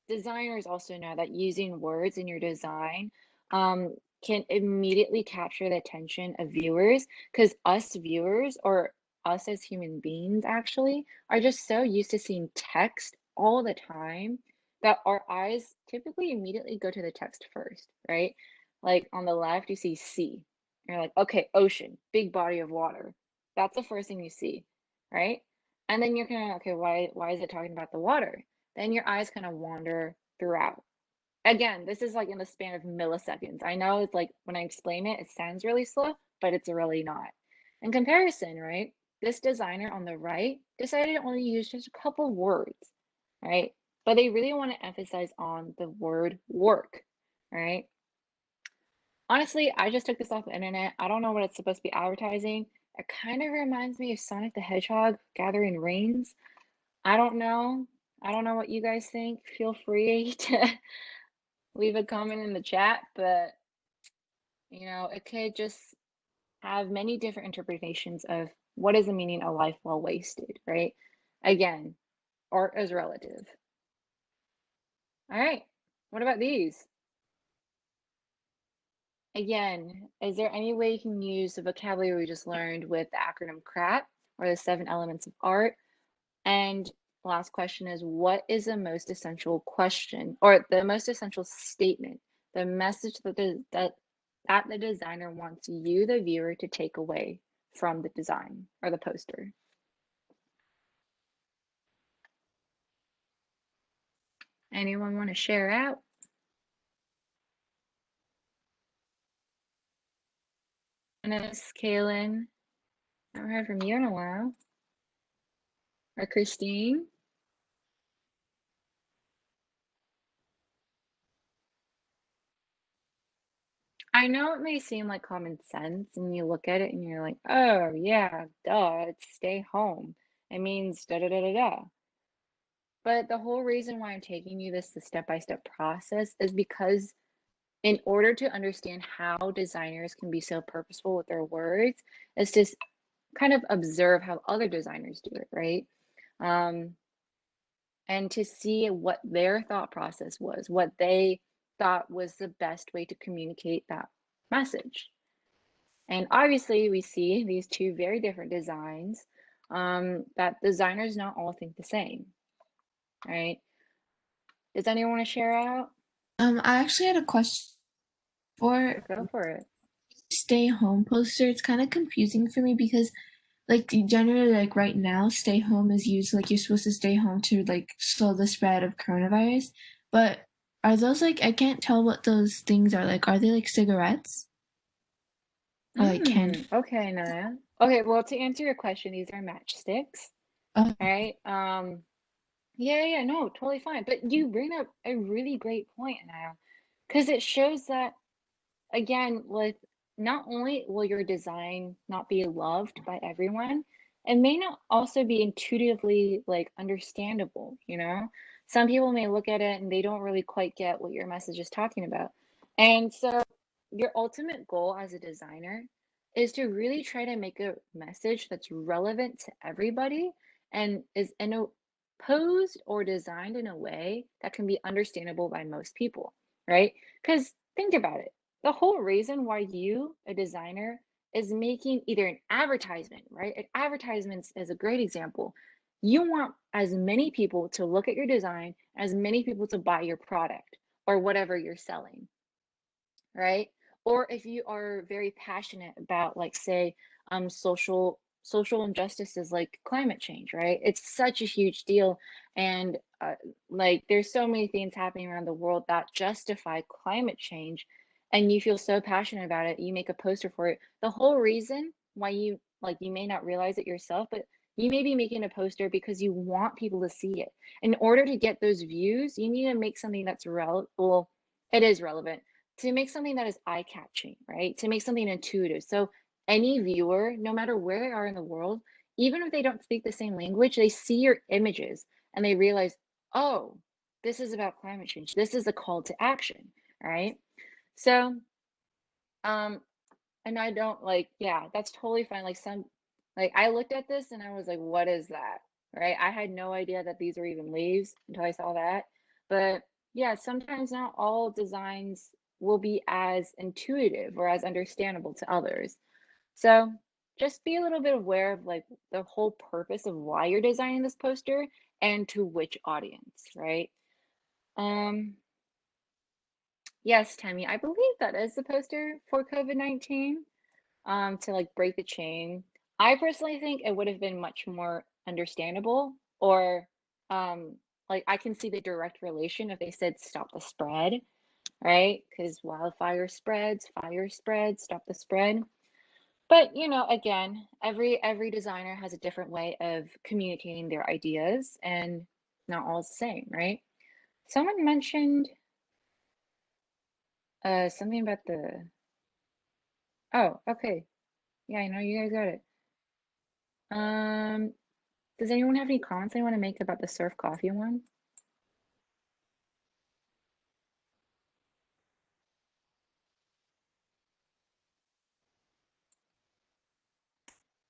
designers also know that using words in your design can immediately capture the attention of viewers because us viewers or us as human beings actually are just so used to seeing text all the time that our eyes typically immediately go to the text first, right? Like on the left, you see sea. You're like, okay, ocean, big body of water. That's the first thing you see, right? And then you're kind of, okay, why is it talking about the water? Then your eyes kind of wander throughout. Again, this is like in the span of milliseconds. I know it's like when I explain it, it sounds really slow, but it's really not. In comparison, right? This designer on the right decided to only use just a couple words, right? But they really want to emphasize on the word work, right? Honestly, I just took this off the internet. I don't know what it's supposed to be advertising. It kind of reminds me of Sonic the Hedgehog gathering rings. I don't know. I don't know what you guys think. Feel free to leave a comment in the chat, but it could just have many different interpretations of what is the meaning of life well wasted, right? Again, art is relative. All right. What about these? Again, is there any way you can use the vocabulary we just learned with the acronym CRAT or the 7 elements of art and last question is, what is the most essential question or the most essential statement, the message that the designer wants you, the viewer, to take away from the design or the poster? Anyone want to share out? Dennis, Kaylin, I haven't heard from you in a while. Or Christine? I know it may seem like common sense, and you look at it and you're like, oh, yeah, duh, it's stay home. It means da da da da da. But the whole reason why I'm taking you this the step-by-step process is because in order to understand how designers can be so purposeful with their words, is to kind of observe how other designers do it, right? Um, and to see what their thought process was, what they thought was the best way to communicate that message. And obviously, we see these two very different designs that designers not all think the same, right? Does anyone want to share out? I actually had a question for Go for it. stay home poster. It's kind of confusing for me because like generally like right now stay home is used like you're supposed to stay home to like slow the spread of coronavirus. But are those like I can't tell what those things are like. Are they like cigarettes? Or like hand Okay, Naya. Okay, well, to answer your question, these are matchsticks, uh, right? Yeah, no, totally fine. But you bring up a really great point, Naya, because it shows that again, with not only will your design not be loved by everyone, it may not also be intuitively like understandable, you know? Some people may look at it and they don't really quite get what your message is talking about. And so your ultimate goal as a designer is to really try to make a message that's relevant to everybody and is posed or designed in a way that can be understandable by most people, right? Because think about it, the whole reason why you, a designer, is making either an advertisement, right? Advertisements is a great example. You want as many people to look at your design, as many people to buy your product or whatever you're selling, right? Or if you are very passionate about, like, say, social injustices like climate change, right? It's such a huge deal, and like there's so many things happening around the world that justify climate change, and you feel so passionate about it, you make a poster for it. The whole reason why you may not realize it yourself, but you may be making a poster because you want people to see it. In order to get those views, you need to make something that's relevant. Well, it is relevant to make something that is eye-catching, right? To make something intuitive. So any viewer, no matter where they are in the world, even if they don't speak the same language, they see your images and they realize, oh, this is about climate change. This is a call to action, right? So, um, and I don't like, yeah, that's totally fine. Like I looked at this and I was like, what is that? Right? I had no idea that these were even leaves until I saw that. But yeah, sometimes not all designs will be as intuitive or as understandable to others. So just be a little bit aware of like the whole purpose of why you're designing this poster and to which audience, right? Um, yes, Tammy, I believe that is the poster for COVID-19, to like break the chain. I personally think it would have been much more understandable or um like I can see the direct relation if they said stop the spread, right? Because wildfire spreads, fire spreads, stop the spread. But you know, again, every designer has a different way of communicating their ideas and not all is the same, right? Someone mentioned something about the oh, okay. Yeah, I know you guys got it. Um, does anyone have any comments they want to make about the Surf Coffee one?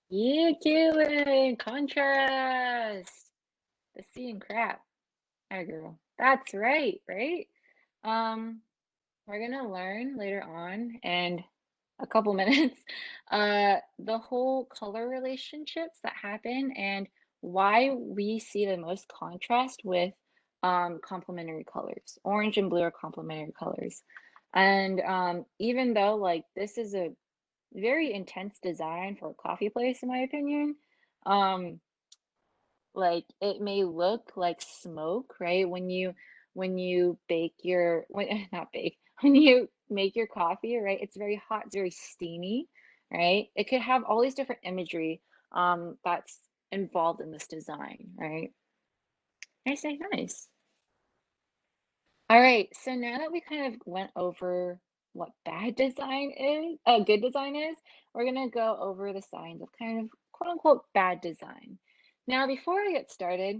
Yeah, Kaylin, contrast. The sea and crap. Oh, girl. That's right, right? Um, we're gonna learn later on in a couple minutes the whole color relationships that happen and why we see the most contrast with complementary colors. Orange and blue are complementary colors. And even though like this is a very intense design for a coffee place, in my opinion, um, like it may look like smoke, right? When you bake your when not bake, when you make your coffee, right? It's very hot, it's very steamy, right? It could have all these different imagery that's involved in this design, right? Nice, nice, nice. All right, so now that we kind of went over what bad design is, good design is, we're gonna go over the signs of kind of quote unquote bad design. Now, before I get started,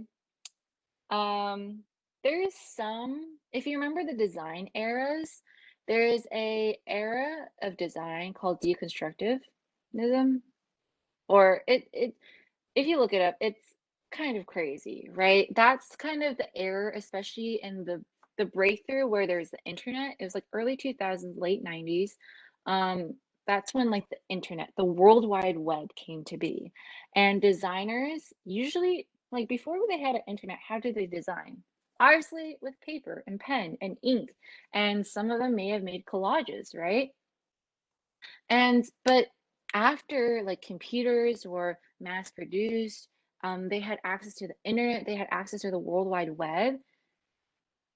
Um, there's some, if you remember the design eras, there's a era of design called deconstructivism, or it if you look it up, it's kind of crazy, right? That's kind of the era, especially in the breakthrough where there's the internet. It was like early 2000s, late 90s. Um, that's when like the internet, the World Wide Web came to be. And designers usually, like before they had an internet, how did they design? Obviously with paper and pen and ink. And some of them may have made collages, right? And but after like computers were mass produced, they had access to the internet, they had access to the World Wide Web.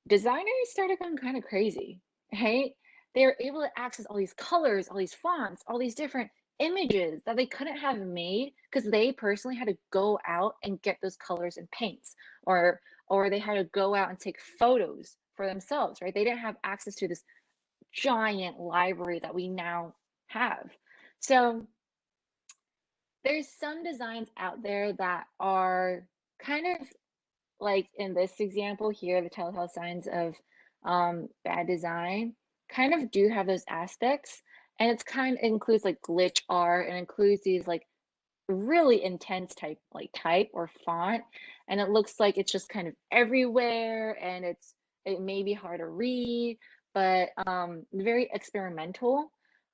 Designers started going kind of crazy, right? They were able to access all these colors, all these fonts, all these different images that they couldn't have made because they personally had to go out and get those colors and paints, or they had to go out and take photos for themselves, right? They didn't have access to this giant library that we now have. So there's some designs out there that are kind of like in this example here, the telltale signs of bad design kind of do have those aspects. And it includes like glitch art and includes these like really intense type or font, and it looks like it's just kind of everywhere, and it may be hard to read, but very experimental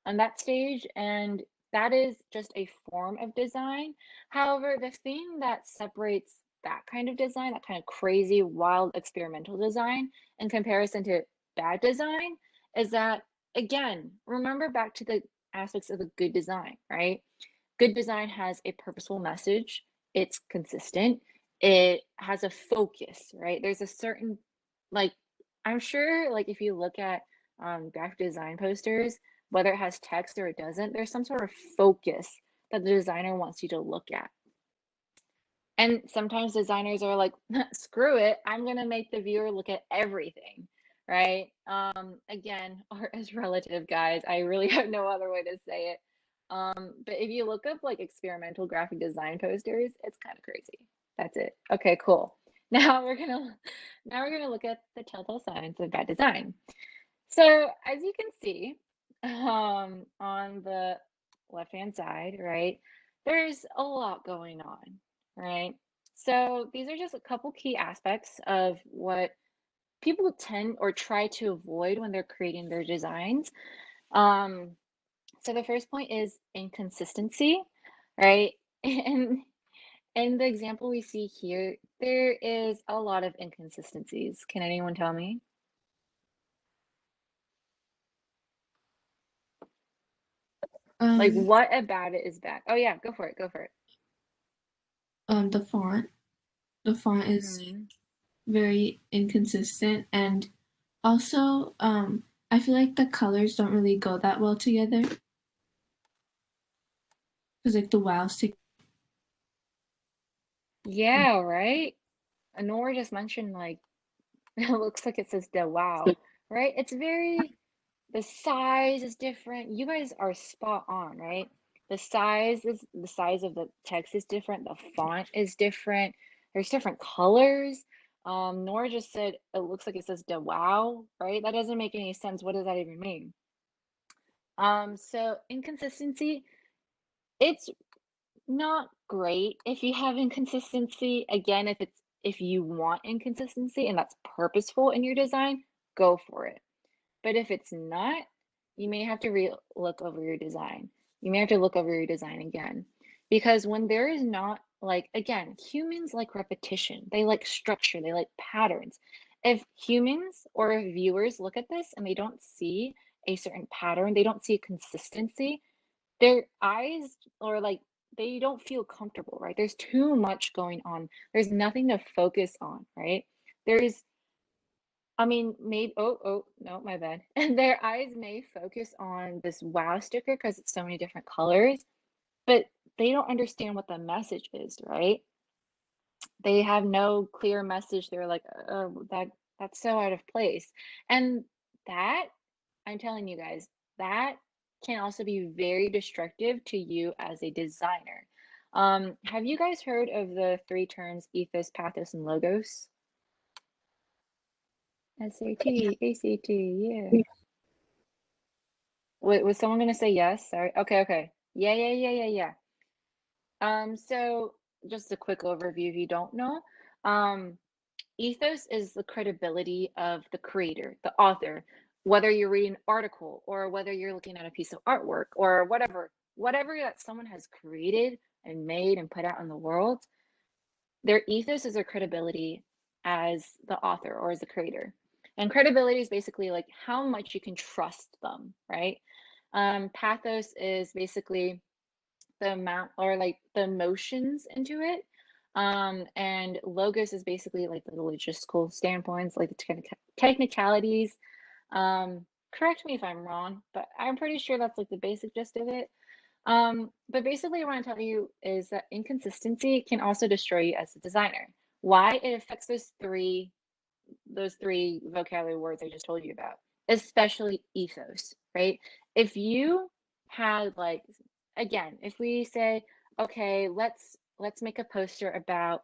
on that stage, and that is just a form of design. However, the thing that separates that kind of design, that kind of crazy wild experimental design, in comparison to bad design, is that, again, remember back to the aspects of a good design, right? Good design has a purposeful message, it's consistent, it has a focus, right? There's a certain, like, I'm sure, like, if you look at graphic design posters, whether it has text or it doesn't, there's some sort of focus that the designer wants you to look at. And sometimes designers are like, screw it, I'm gonna make the viewer look at everything, right? Again, art is relative, guys. I really have no other way to say it. But if you look up like experimental graphic design posters, it's kind of crazy. That's it. Okay, cool. Now we're gonna look at the telltale signs of bad design. So as you can see, on the left-hand side, right, there's a lot going on, right? So these are just a couple key aspects of what people tend or try to avoid when they're creating their designs. Um, so the first point is inconsistency, right? And in the example we see here, there is a lot of inconsistencies. Can anyone tell me? Like Um, what about it is bad? Oh yeah, go for it, go for it. the font. The font is Hmm. very inconsistent, and also, I feel like the colors don't really go that well together because like the wows take. Yeah, right? Nora just mentioned like it looks like it says the wow, right? It's very the size is different. You guys are spot on, right? The size of the text is different, the font is different, there's different colors. Nora just said it looks like it says the wow, right? That doesn't make any sense. What does that even mean? So inconsistency, it's not great if you have inconsistency. Again, if you want inconsistency and that's purposeful in your design, go for it. But if it's not, you may have to look over your design. You may have to look over your design again. Because when there is not like, again, humans like repetition, they like structure, they like patterns. If humans or if viewers look at this and they don't see a certain pattern, they don't see a consistency, their eyes or like they don't feel comfortable, right? There's too much going on. There's nothing to focus on, right? There's, I mean, maybe, oh, no, my bad. And their eyes may focus on this wow sticker because it's so many different colors, but they don't understand what the message is, right? They have no clear message. They're like, oh, that's so out of place. And that, I'm telling you guys, that can also be very destructive to you as a designer. Have you guys heard of the three terms ethos, pathos, and logos? SAT, ACT, yeah. Was someone gonna say yes? Sorry. Okay. Yeah. So just a quick overview if you don't know. Um, Ethos is the credibility of the creator, the author, whether you're reading an article or whether you're looking at a piece of artwork or whatever that someone has created and made and put out in the world, their ethos is their credibility as the author or as the creator. And credibility is basically like how much you can trust them, right? Pathos is basically the amount or like the emotions into it. And logos is basically like the logistical standpoints, like the technicalities. Correct me if I'm wrong, but I'm pretty sure that's like the basic gist of it. But basically, what I want to tell you is that inconsistency can also destroy you as a designer. Why? It affects those three vocabulary words I just told you about, especially ethos, right? If you had like, again, if we say, okay, let's make a poster about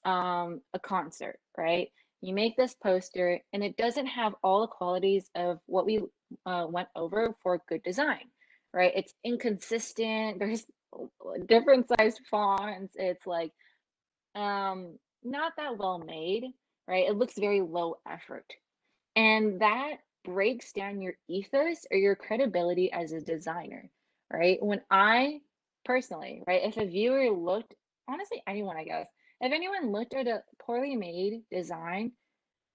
a concert, right? You make this poster and it doesn't have all the qualities of what we went over for good design, right? It's inconsistent. There's different sized fonts. It's like not that well made, right? It looks very low effort. And that breaks down your ethos or your credibility as a designer, right? When I personally, right, if a viewer looked, honestly, anyone, I guess, if anyone looked at a poorly made design,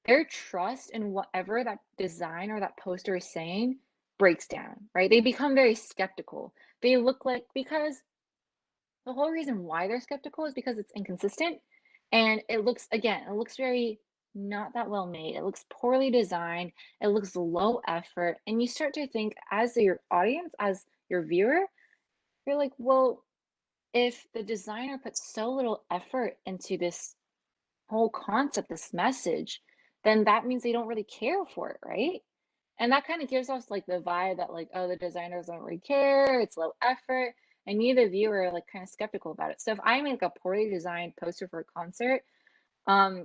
their trust in whatever that design or that poster is saying breaks down, right? They become very skeptical. They look like, because the whole reason why they're skeptical is because it's inconsistent and it looks, again, it looks very not that well made. It looks poorly designed. It looks low effort. And you start to think, as your audience, as your viewer, you're like, well, if the designer puts so little effort into this whole concept, this message, then that means they don't really care for it, right? And that kind of gives us like the vibe that like, oh, the designers don't really care, it's low effort, and you, the viewer, are like kind of skeptical about it. So if I make a poorly designed poster for a concert,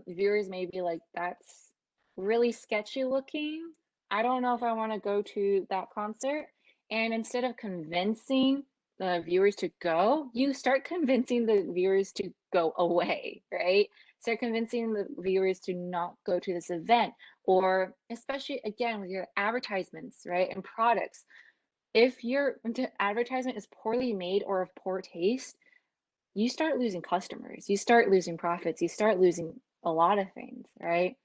viewers may be like, that's really sketchy looking. I don't know if I want to go to that concert. And instead of convincing the viewers to go, you start convincing the viewers to go away, right? Start convincing the viewers to not go to this event, or especially again with your advertisements, right? And products. If your advertisement is poorly made or of poor taste, you start losing customers, you start losing profits, you start losing a lot of things, right?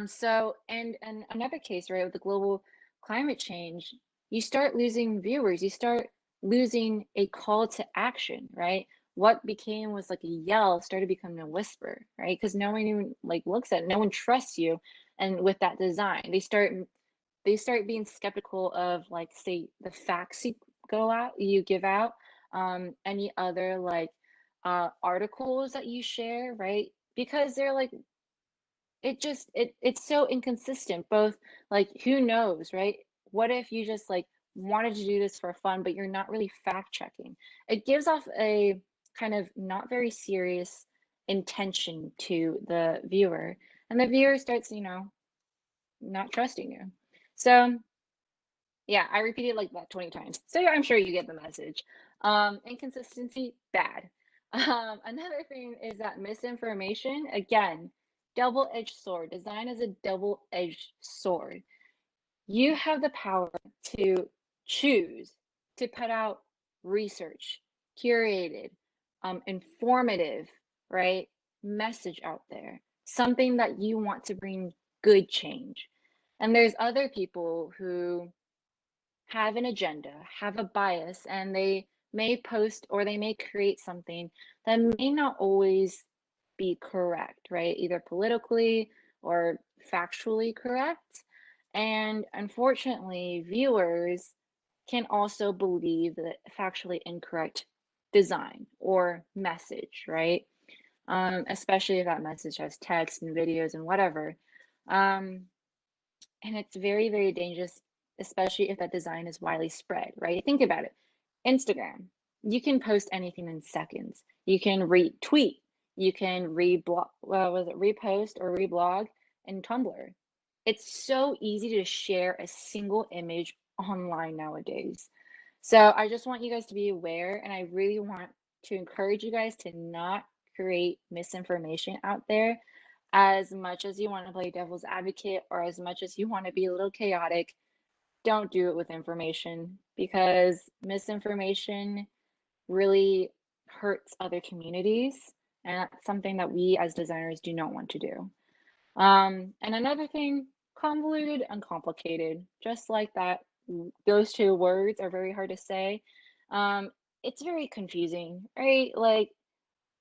So and another case, right, with the global climate change, you start losing viewers, you start losing a call to action, right? What became was like a yell started becoming a whisper, right? Because no one even like looks at it, no one trusts you, and with that design, they start being skeptical of like say the facts you give out, any other like articles that you share, right? Because they're like it's so inconsistent, both like who knows, right? What if you just like wanted to do this for fun but you're not really fact checking? It gives off a kind of not very serious intention to the viewer, and the viewer starts, not trusting you. So yeah, I repeated like that 20 times. So yeah, I'm sure you get the message. Inconsistency, bad. Another thing is that misinformation, again, double-edged sword. Design is a double-edged sword. You have the power to choose to put out research, curated, informative, right, message out there, something that you want to bring good change. And there's other people who have an agenda, have a bias, and they may post or they may create something that may not always be correct, right? Either politically or factually correct. And unfortunately, viewers can also believe that factually incorrect design or message, right? Especially if that message has text and videos and whatever. Um, and it's very, very dangerous, especially if that design is widely spread, right? Think about it. Instagram, you can post anything in seconds. You can retweet, you can reblog, was it repost or reblog in Tumblr. It's so easy to share a single image online nowadays. So I just want you guys to be aware, and I really want to encourage you guys to not create misinformation out there. As much as you want to play devil's advocate or as much as you want to be a little chaotic, don't do it with information because misinformation really hurts other communities. And that's something that we as designers do not want to do. And another thing, convoluted and complicated, just like that, those two words are very hard to say. Um, it's very confusing, right? Like,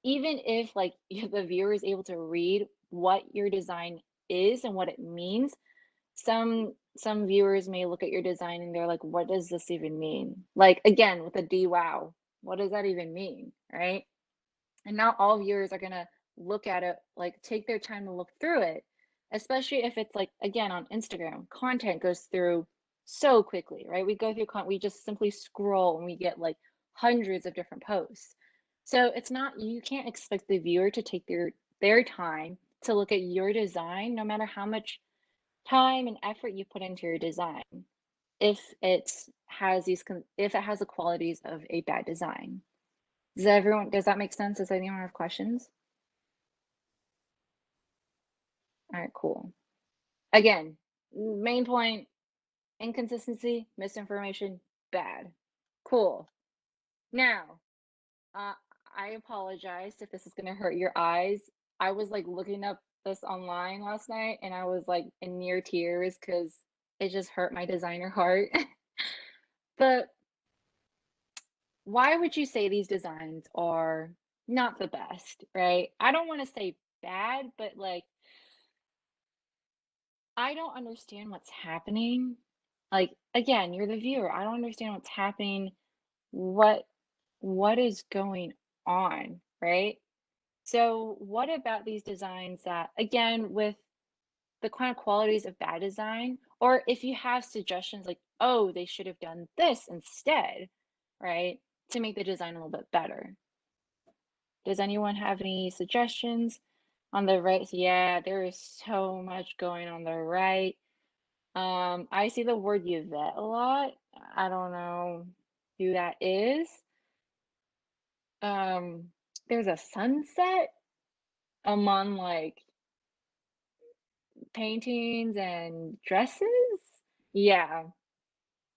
even if like the viewer is able to read what your design is and what it means, some viewers may look at your design and they're like, what does this even mean? Like again, with a D wow, what does that even mean, right? And not all viewers are gonna look at it, like take their time to look through it, especially if it's like again on Instagram, content goes through so quickly, right? We go through we just simply scroll and we get like hundreds of different posts. So it's not, you can't expect the viewer to take their time to look at your design, no matter how much time and effort you put into your design, if it has if it has the qualities of a bad design. Does that make sense? Does anyone have questions? All right, cool. Again, main point, inconsistency, misinformation, bad. Cool. Now, uh, I apologize if this is gonna hurt your eyes. I was like looking up this online last night and I was like in near tears because it just hurt my designer heart. But why would you say these designs are not the best, right? I don't want to say bad, but like I don't understand what's happening. Like again, you're the viewer. I don't understand what's happening. What what is going on, right? So what about these designs that again with the kind of qualities of bad design, or if you have suggestions like, oh, they should have done this instead, right? To make the design a little bit better. Does anyone have any suggestions? On the right, yeah, there is so much going on the right. I see the word Yvette a lot. I don't know who that is. Um, there's a sunset among like paintings and dresses. Yeah,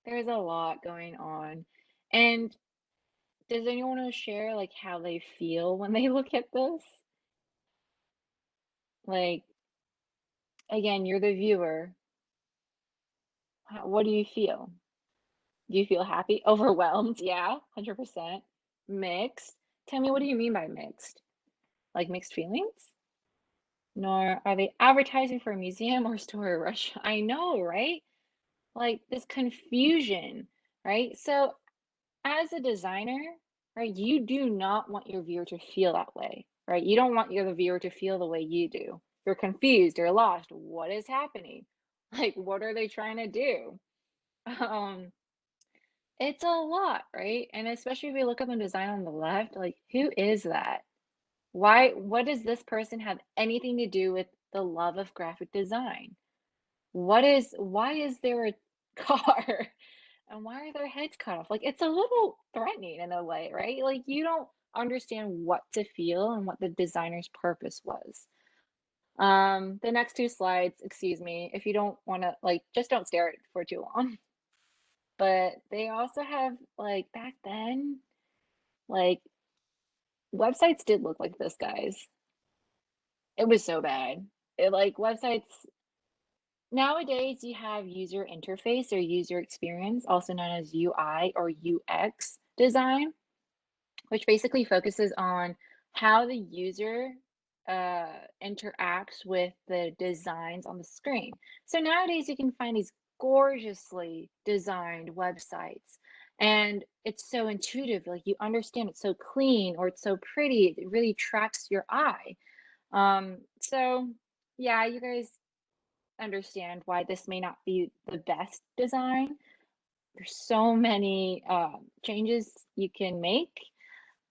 there's a lot going on. And does anyone want to share like how they feel when they look at this? Like, again, you're the viewer. What do you feel? Do you feel happy? Overwhelmed? Yeah, 100%. Mixed? Tell me, what do you mean by mixed? Like mixed feelings? Nor are they advertising for a museum or store or restaurant? I know, right? Like this confusion, right? So, as a designer, right, you do not want your viewer to feel that way, right? You don't want the viewer to feel the way you do. You're confused, you're lost. What is happening? Like, what are they trying to do? Um, It's a lot, right? And especially if we look up the design on the left, like who is that? What does this person have anything to do with the love of graphic design? Why is there a car? And why are their heads cut off? Like it's a little threatening in a way, right? Like you don't understand what to feel and what the designer's purpose was. The next two slides, excuse me, if you don't want to like just don't stare at it for too long. But they also have like back then, like websites did look like this, guys. It was so bad. It like websites nowadays you have user interface or user experience, also known as UI or UX design, which basically focuses on how the user interacts with the designs on the screen. So nowadays you can find these gorgeously designed websites and it's so intuitive, like you understand it's so clean or it's so pretty, it really attracts your eye. So yeah, you guys understand why this may not be the best design. There's so many changes you can make.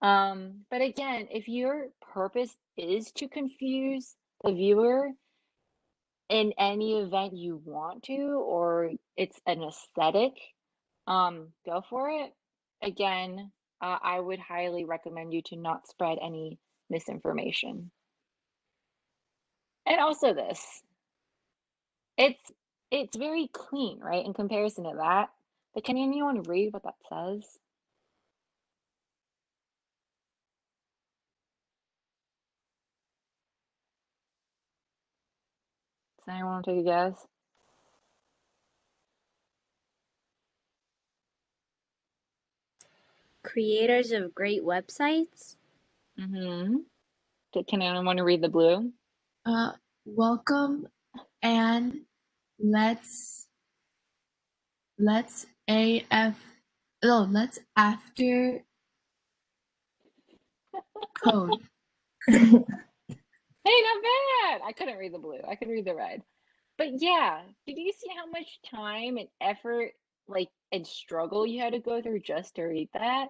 But again, if your purpose is to confuse the viewer in any event you want to, or it's an aesthetic, go for it. Again, I would highly recommend you to not spread any misinformation. And also this, it's it's very clean, right, in comparison to that. But can anyone read what that says? Does anyone want to take a guess? Creators of great websites. Mm-hmm. Can anyone read the blue? Welcome and let's AF no, let's after code. Hey, not bad. I couldn't read the blue. I could read the red. But yeah, did you see how much time and effort, like, and struggle you had to go through just to read that,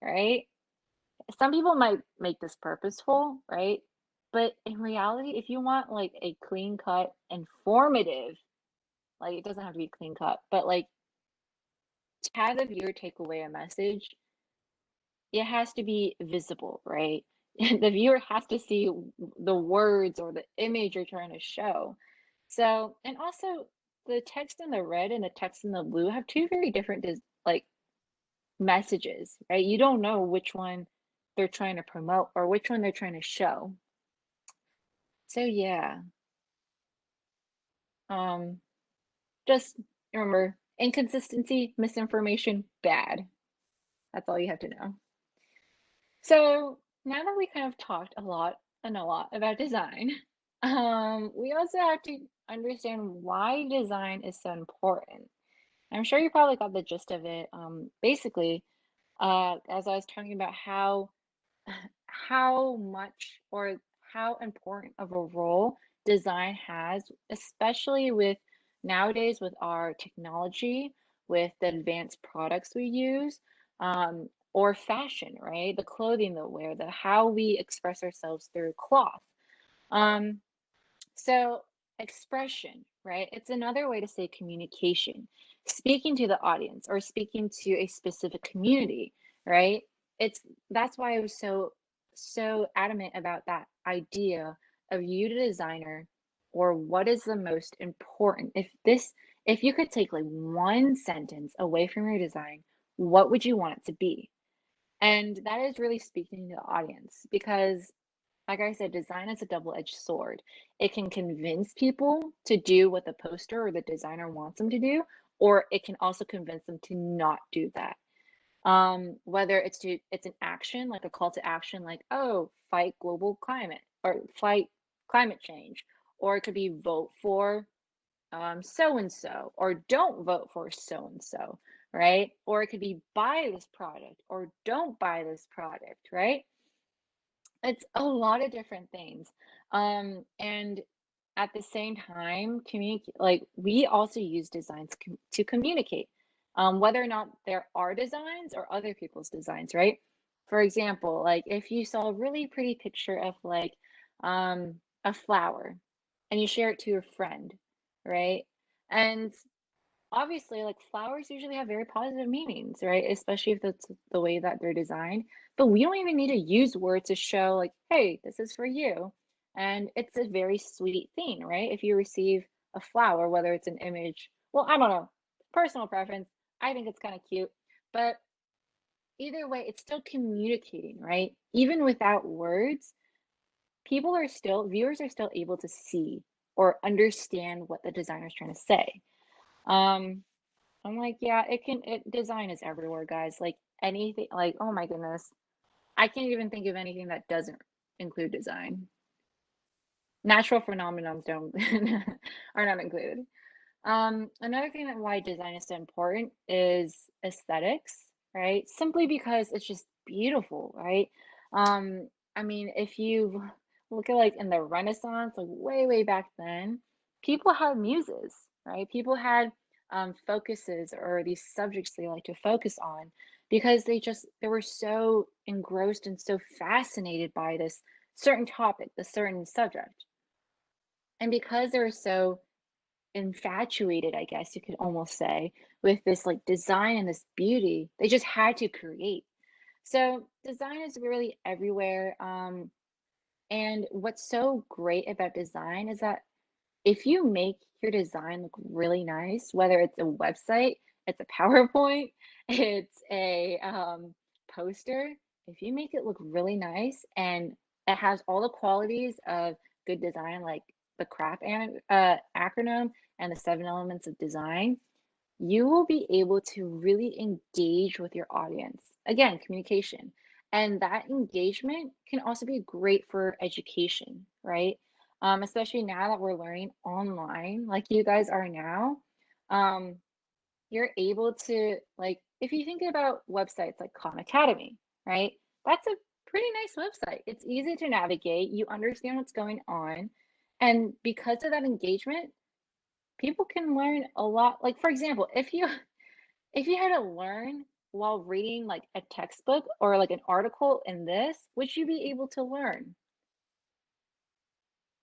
right? Some people might make this purposeful, right? But in reality, if you want like a clean cut, informative, like it doesn't have to be clean cut, but like to have the viewer take away a message, it has to be visible, right? The viewer has to see the words or the image you're trying to show. So, and also the text in the red and the text in the blue have two very different like messages, right? You don't know which one they're trying to promote or which one they're trying to show. So yeah, um, just remember inconsistency, misinformation, bad. That's all you have to know. So now that we kind of talked a lot and a lot about design, we also have to understand why design is so important. I'm sure you probably got the gist of it. Basically, as I was talking about how much or how important of a role design has, especially with nowadays with our technology, with the advanced products we use, or fashion, right? The clothing that we wear, the how we express ourselves through cloth. Um, so expression, right? It's another way to say communication, speaking to the audience or speaking to a specific community, right? It's that's why I was so adamant about that idea of you, the designer, or what is the most important. If you could take like one sentence away from your design, what would you want it to be? And that is really speaking to the audience because like I said, design is a double-edged sword. It can convince people to do what the poster or the designer wants them to do, or it can also convince them to not do that. Whether it's an action, like a call to action, like, oh, fight global climate or fight climate change, or it could be vote for so and so, or don't vote for so and so, right? Or it could be buy this product or don't buy this product, right? It's a lot of different things. And at the same time, communicate like we also use designs to communicate, whether or not there are designs or other people's designs, right? For example, like if you saw a really pretty picture of like a flower and you share it to your friend, right? And obviously, like flowers usually have very positive meanings, right? Especially if that's the way that they're designed. But we don't even need to use words to show, like, hey, this is for you. And it's a very sweet thing, right? If you receive a flower, whether it's an image, well, I don't know, personal preference. I think it's kind of cute. But either way, it's still communicating, right? Even without words, viewers are still able to see or understand what the designer's trying to say. Um, I'm like, yeah, design is everywhere, guys. Like anything, like, oh my goodness. I can't even think of anything that doesn't include design. Natural phenomenons don't are not included. Another thing that why design is so important is aesthetics, right? Simply because it's just beautiful, right? I mean, if you look at like in the Renaissance, like way, way back then, people had muses, right? People had focuses or these subjects they like to focus on because they were so engrossed and so fascinated by this certain topic, the certain subject. And because they were so infatuated, I guess you could almost say, with this like design and this beauty. They just had to create. So design is really everywhere. And what's so great about design is that if you make your design look really nice, whether it's a website, it's a PowerPoint, it's a poster, if you make it look really nice and it has all the qualities of good design, like the acronym and the 7 elements of design, you will be able to really engage with your audience. Again, communication. And that engagement can also be great for education, right? Especially now that we're learning online, like you guys are now. Um, you're able to, like, if you think about websites like Khan Academy, right? That's a pretty nice website. It's easy to navigate, you understand what's going on. And because of that engagement, people can learn a lot. Like, for example, if you had to learn while reading like a textbook or like an article in this, would you be able to learn?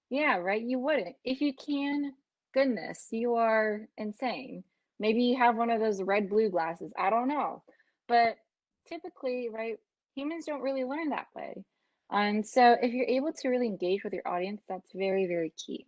Yeah, right? You wouldn't. If you can, goodness, you are insane. Maybe you have one of those red blue glasses. I don't know. But typically, right, humans don't really learn that way. And so if you're able to really engage with your audience, that's very, very key.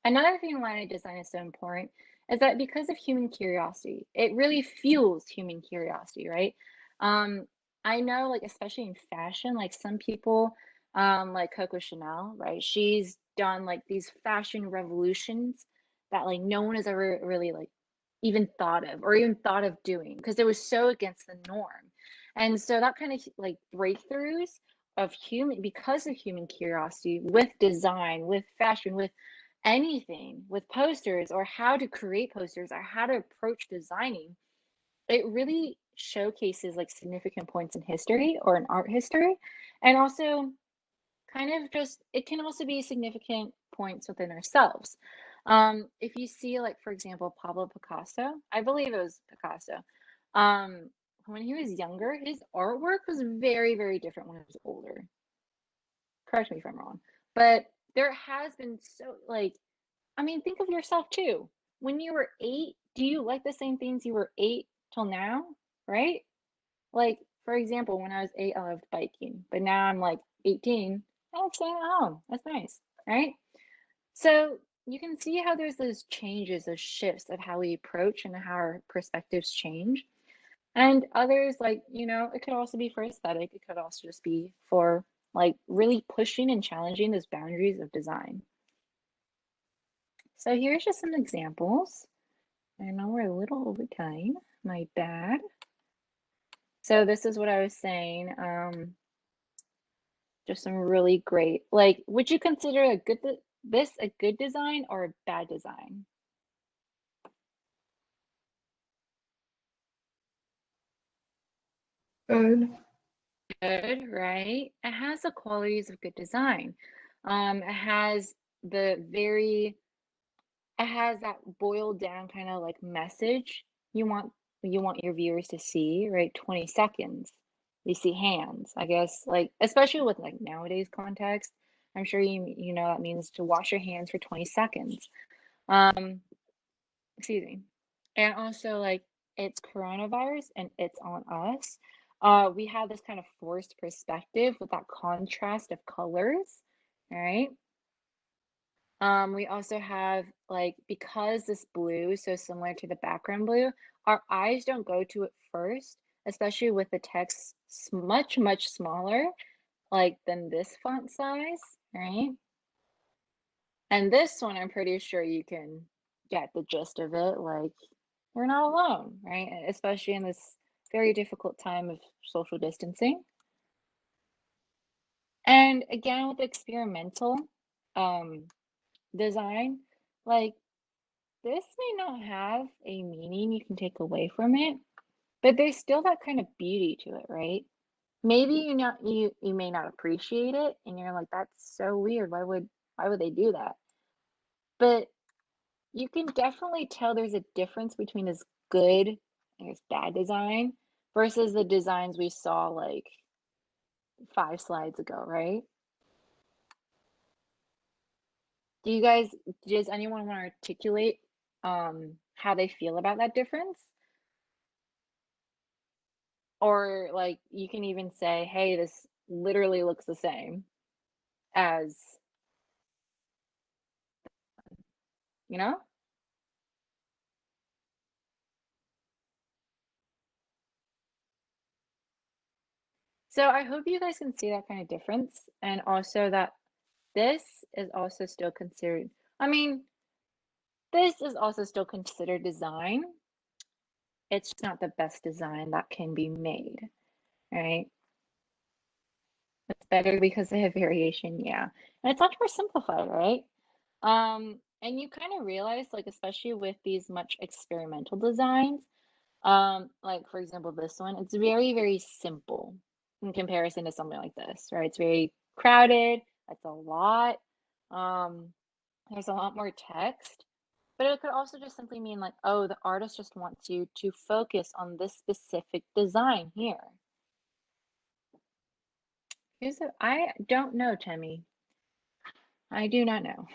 Another thing why design is so important is that because of human curiosity, it really fuels human curiosity, right? Um, I know, like, especially in fashion, like some people, like Coco Chanel, right? She's done like these fashion revolutions that like no one has ever really like even thought of or even thought of doing because it was so against the norm. And so that kind of like breakthroughs of human because of human curiosity with design, with fashion, with anything, with posters or how to create posters or how to approach designing, it really showcases like significant points in history or in art history. And also kind of just it can also be significant points within ourselves. If you see like for example Pablo Picasso, I believe it was Picasso. Um, when he was younger, his artwork was very, very different when he was older. Correct me if I'm wrong. But there has been so like I mean, think of yourself too. When you were 8, do you like the same things you were 8 till now, right? Like, for example, when I was 8, I loved biking, but now I'm like 18, I like staying at home. That's nice, right? So you can see how there's those changes, those shifts of how we approach and how our perspectives change. And others, like, it could also be for aesthetic. It could also just be for like really pushing and challenging those boundaries of design. So here's just some examples. I know we're a little over time. My bad. So this is what I was saying. Just some really great. Like, would you consider this a good design or a bad design? Good. Good, right? It has the qualities of good design. It has the very it has that boiled down kind of like message you want you want your viewers to see, right? 20 seconds. You see hands, I guess, like especially with like nowadays context. I'm sure you know that means to wash your hands for 20 seconds. Um, excuse me. And also like it's coronavirus and it's on us. We have this kind of forced perspective with that contrast of colors, all right? We also have like because this blue is so similar to the background blue, our eyes don't go to it first. especially with the text much, much smaller, like than this font size, right? And this one, I'm pretty sure you can get the gist of it. Like, we're not alone, right? Especially in this very difficult time of social distancing. And again, with experimental um, design, like this may not have a meaning you can take away from it, but there's still that kind of beauty to it, right? Maybe you may not appreciate it and you're like, that's so weird. Why would they do that? But you can definitely tell there's a difference between this good and this bad design versus the designs we saw like 5 slides ago, right? Does anyone want to articulate how they feel about that difference? Or like you can even say, hey, this literally looks the same as, you know? So I hope you guys can see that kind of difference and also that this is also still considered, I mean, this is also still considered design. It's just not the best design that can be made, right? It's better because they have variation, yeah. And it's much more simplified, right? And you kind of realize, like, especially with these much experimental designs, like for example, this one, it's very, very simple in comparison to something like this, right? It's very crowded, that's a lot. Um, there's a lot more text, but it could also just simply mean like, oh, the artist just wants you to focus on this specific design here. I don't know, Temmie. I do not know.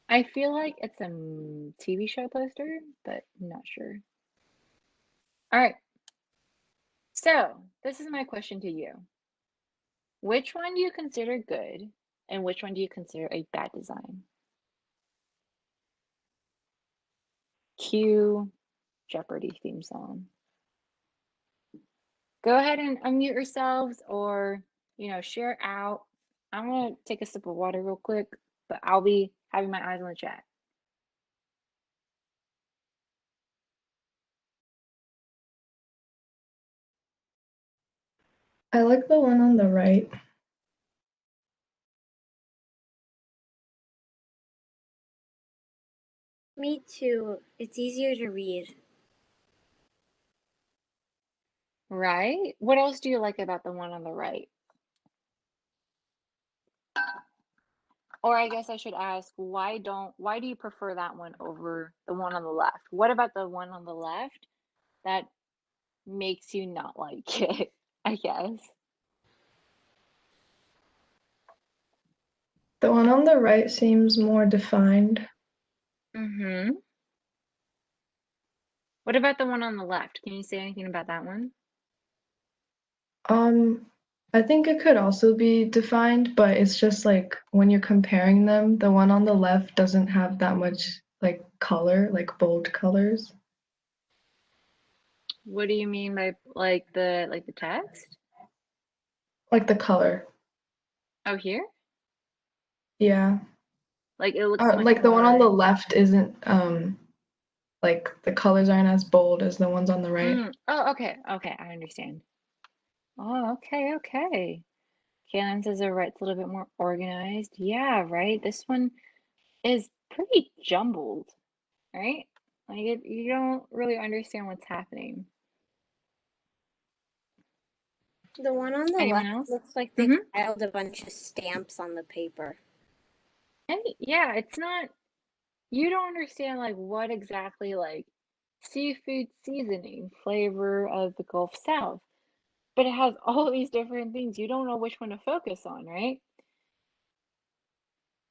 I feel like it's a TV show poster, but I'm not sure. All right. So this is my question to you. Which one do you consider good and which one do you consider a bad design? Cue Jeopardy theme song. Go ahead and unmute yourselves or, share out. I'm going to take a sip of water real quick, but I'll be having my eyes on the chat. I like the one on the right. Me too. It's easier to read. Right? What else do you like about the one on the right? Or I guess I should ask, why do you prefer that one over the one on the left? What about the one on the left that makes you not like it, I guess? The one on the right seems more defined. Mm-hmm. What about the one on the left? Can you say anything about that one? I think it could also be defined, but it's just like when you're comparing them, the one on the left doesn't have that much like color, like bold colors. What do you mean by like the text? Like the color. Oh, here? Yeah. Like it looks much Like the one on the more. left isn't like the colors aren't as bold as the ones on the right. Oh, okay, I understand. Oh, okay. Kaylin says the right's a little bit more organized. Yeah, right. This one is pretty jumbled, right? Like you don't really understand what's happening. The one on the Anyone left else? looks like they piled a bunch of stamps on the paper. And yeah, it's not, you don't understand like what exactly like seafood seasoning, flavor of the Gulf South, but it has all these different things. You don't know which one to focus on, right?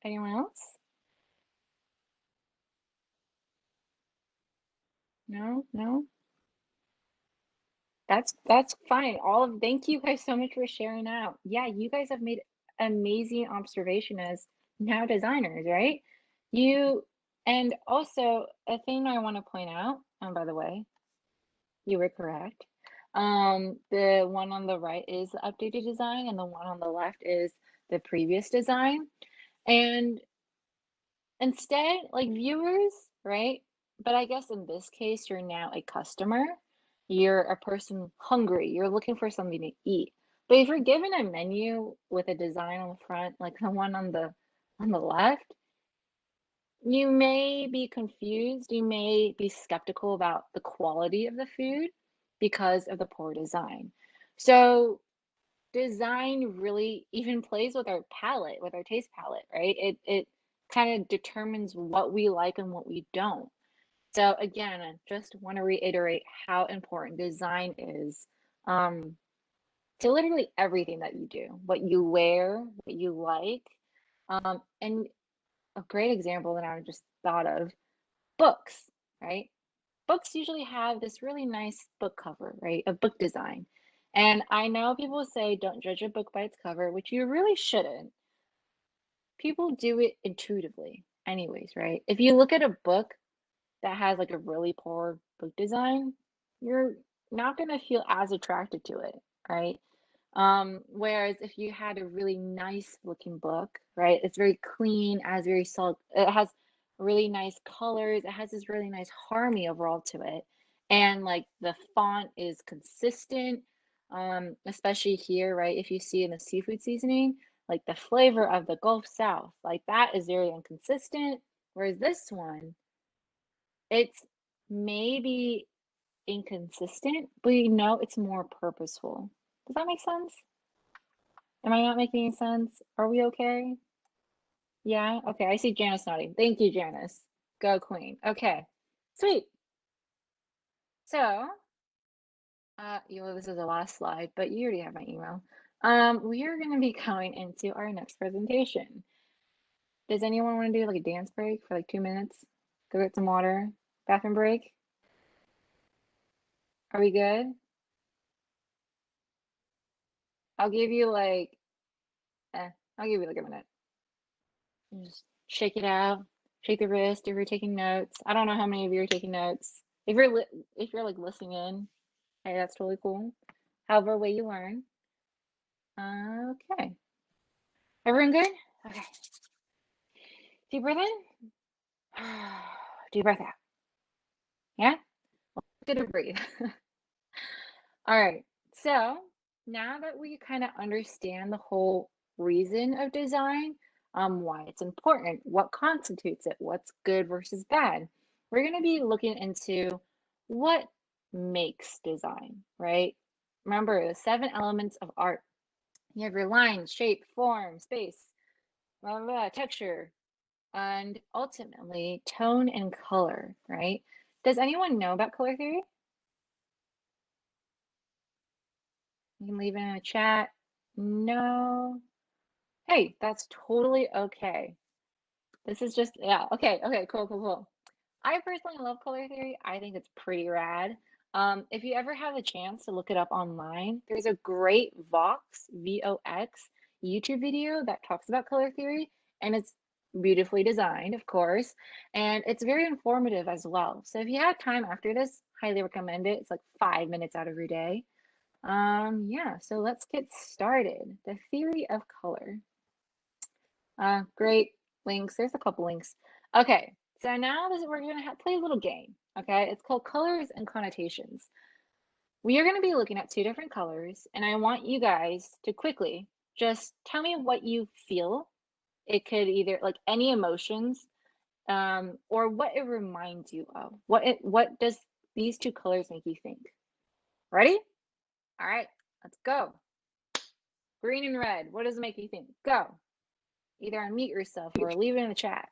Anyone else? No? That's fine. Thank you guys so much for sharing out. Yeah, you guys have made amazing observation as now designers, right? You and also a thing I want to point out, and by the way, you were correct. The one on the right is the updated design, and the one on the left is the previous design. And instead, like viewers, right? But I guess in this case, you're now a customer. You're a person hungry. You're looking for something to eat. But if you're given a menu with a design on the front, like the one on the left, you may be confused. You may be skeptical about the quality of the food because of the poor design. So design really even plays with our palate, with our taste palette, right? It kind of determines what we like and what we don't. So again, I just want to reiterate how important design is to literally everything that you do, what you wear, what you like. And a great example that I just thought of, books, right? Books usually have this really nice book cover, right? A book design. And I know people say don't judge a book by its cover, which you really shouldn't. People do it intuitively, anyways, right? If you look at a book that has like a really poor book design, you're not going to feel as attracted to it, right? Whereas if you had a really nice looking book, right, it's very clean, has very solid, it has really nice colors, it has this really nice harmony overall to it. And like the font is consistent, especially here, right? If you see in the seafood seasoning, like the flavor of the Gulf South, like that is very inconsistent. Whereas this one, it's maybe inconsistent, but you know it's more purposeful. Does that make sense? Am I not making any sense? Are we okay? Yeah? Okay, I see Janice nodding. Thank you, Janice. Go Queen. Okay, sweet. So, this is the last slide, but you already have my email. We are going to be going into our next presentation. Does anyone want to do like a dance break for like 2 minutes? Go get some water. Bathroom break? Are we good? I'll give you like, I'll give you like a minute. Just shake it out, shake the wrist if you're taking notes. I don't know how many of you are taking notes. If you're like listening in, hey, that's totally cool. However way you learn. Okay. Everyone good? Okay. Deep breath in. Deep breath out. Yeah? Good to breathe. All right. So now that we kind of understand the whole reason of design, why it's important, what constitutes it, what's good versus bad, we're going to be looking into what makes design, right? Remember the 7 elements of art. You have your lines, shape, form, space, blah, blah, blah, texture, and ultimately tone and color, right? Does anyone know about color theory? You can leave it in the chat. No. Hey, that's totally okay. This is just, yeah, okay, cool, cool, cool. I personally love color theory. I think it's pretty rad. If you ever have a chance to look it up online, there's a great Vox, VOX, YouTube video that talks about color theory, and it's beautifully designed, of course, and it's very informative as well. So if you have time after this, highly recommend it. It's like 5 minutes out of your day. Yeah, so let's get started. The theory of color. Great links. There's a couple links. Okay, so now we're going to play a little game. Okay, it's called colors and connotations. We are going to be looking at 2 different colors, and I want you guys to quickly just tell me what you feel. It could either like any emotions, or what it reminds you of. What does these 2 colors make you think? Ready? All right, let's go. Green and red. What does it make you think? Go. Either unmute yourself or leave it in the chat.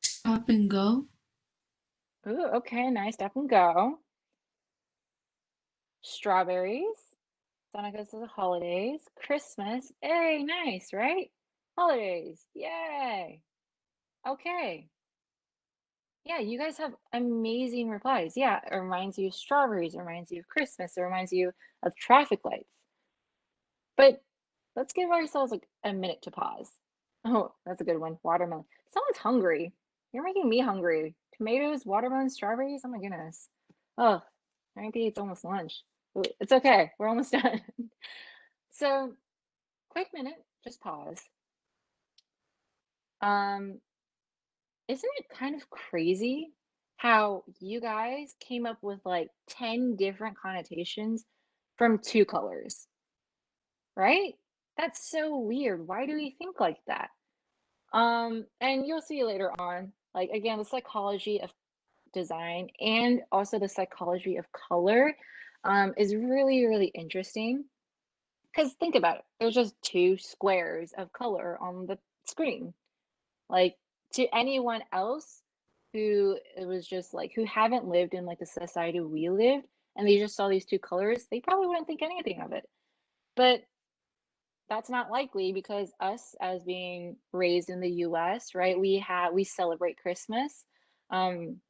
Stop and go. Ooh, okay, nice. Stop and go. Strawberries. Santa goes to the holidays. Christmas. Hey, nice, right? Holidays. Yay. Okay. Yeah, you guys have amazing replies. Yeah, it reminds you of strawberries. It reminds you of Christmas. It reminds you of traffic lights. But let's give ourselves like a minute to pause. Oh, that's a good one. Watermelon. Someone's hungry. You're making me hungry. Tomatoes, watermelon, strawberries. Oh my goodness. Oh, maybe it's almost lunch. It's okay. We're almost done. So, quick minute, just pause. Um, isn't it kind of crazy how you guys came up with like 10 different connotations from two colors, right? That's so weird. Why do we think like that? And you'll see later on, like again, the psychology of design and also the psychology of color is really, really interesting. Because think about it, there's just two squares of color on the screen. Like to anyone else who it was just like who haven't lived in like the society we lived and they just saw these two colors, they probably wouldn't think anything of it. But that's not likely because us as being raised in the US, right? We celebrate Christmas.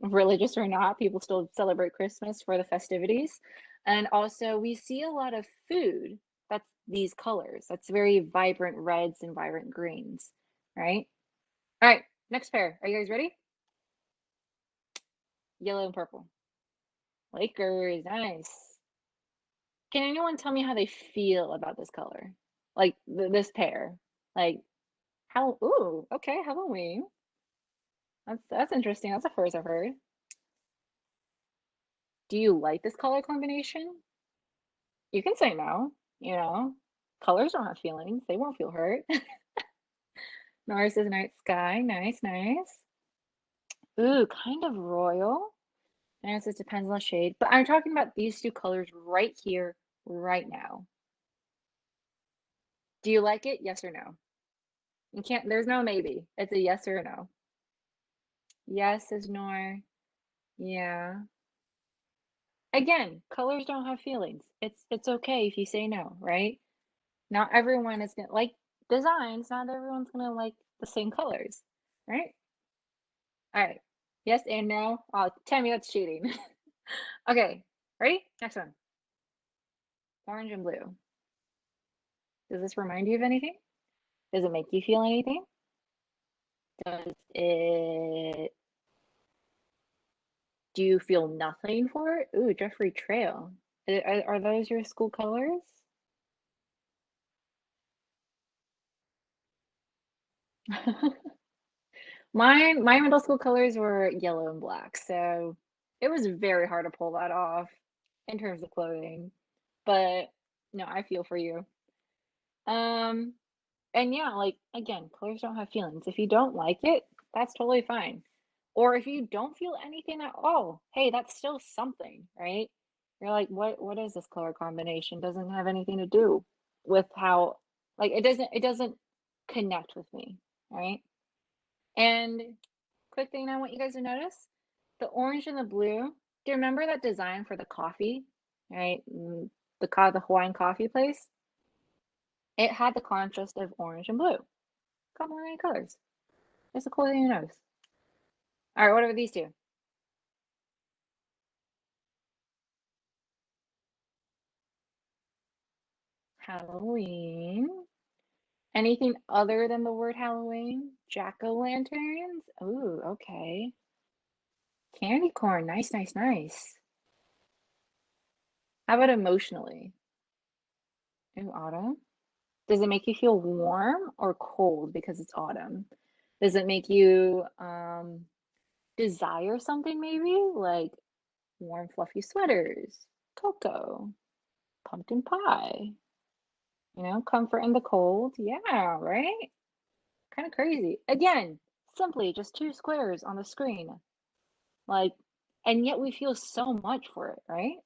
Religious or not, people still celebrate Christmas for the festivities. And also we see a lot of food that's these colors. That's very vibrant reds and vibrant greens, right? All right, next pair. Are you guys ready? Yellow and purple. Lakers, nice. Can anyone tell me how they feel about this color? Like this pair? Like how, ooh, okay, Halloween. That's interesting. That's the first I've heard. Do you like this color combination? You can say no, you know. Colors don't have feelings. They won't feel hurt. Norris is night sky. Nice, nice. Ooh, kind of royal. And it depends on the shade. But I'm talking about these two colors right here, right now. Do you like it? Yes or no? You can't, there's no maybe. It's a yes or a no. Yes is Nor. Yeah. Again, colors don't have feelings. It's okay if you say no, right? Not everyone is gonna like designs, not everyone's gonna like the same colors, right? All right. Yes and no. Oh, tell me that's cheating. Okay, ready? Next one. Orange and blue. Does this remind you of anything? Does it make you feel anything? Does it, do you feel nothing for it? Ooh, Jeffrey Trail. Are those your school colors? My middle school colors were yellow and black, so it was very hard to pull that off in terms of clothing. But no, I feel for you. Um, and yeah, like again, colors don't have feelings. If you don't like it, that's totally fine. Or if you don't feel anything at all, hey, that's still something, right? You're like, what is this color combination? Doesn't have anything to do with how like it doesn't connect with me, right? And quick thing I want you guys to notice, the orange and the blue. Do you remember that design for the coffee, right? The Hawaiian coffee place? It had the contrast of orange and blue. Complementary colors. It's a cool thing to notice. All right, what are these two? Halloween. Anything other than the word Halloween? Jack-o'-lanterns? Ooh, okay. Candy corn. Nice, nice, nice. How about emotionally? Ooh, autumn. Does it make you feel warm or cold because it's autumn? Does it make you desire something maybe? Like warm, fluffy sweaters, cocoa, pumpkin pie, comfort in the cold. Yeah, right? Kind of crazy. Again, simply just two squares on the screen. Like, and yet we feel so much for it, right?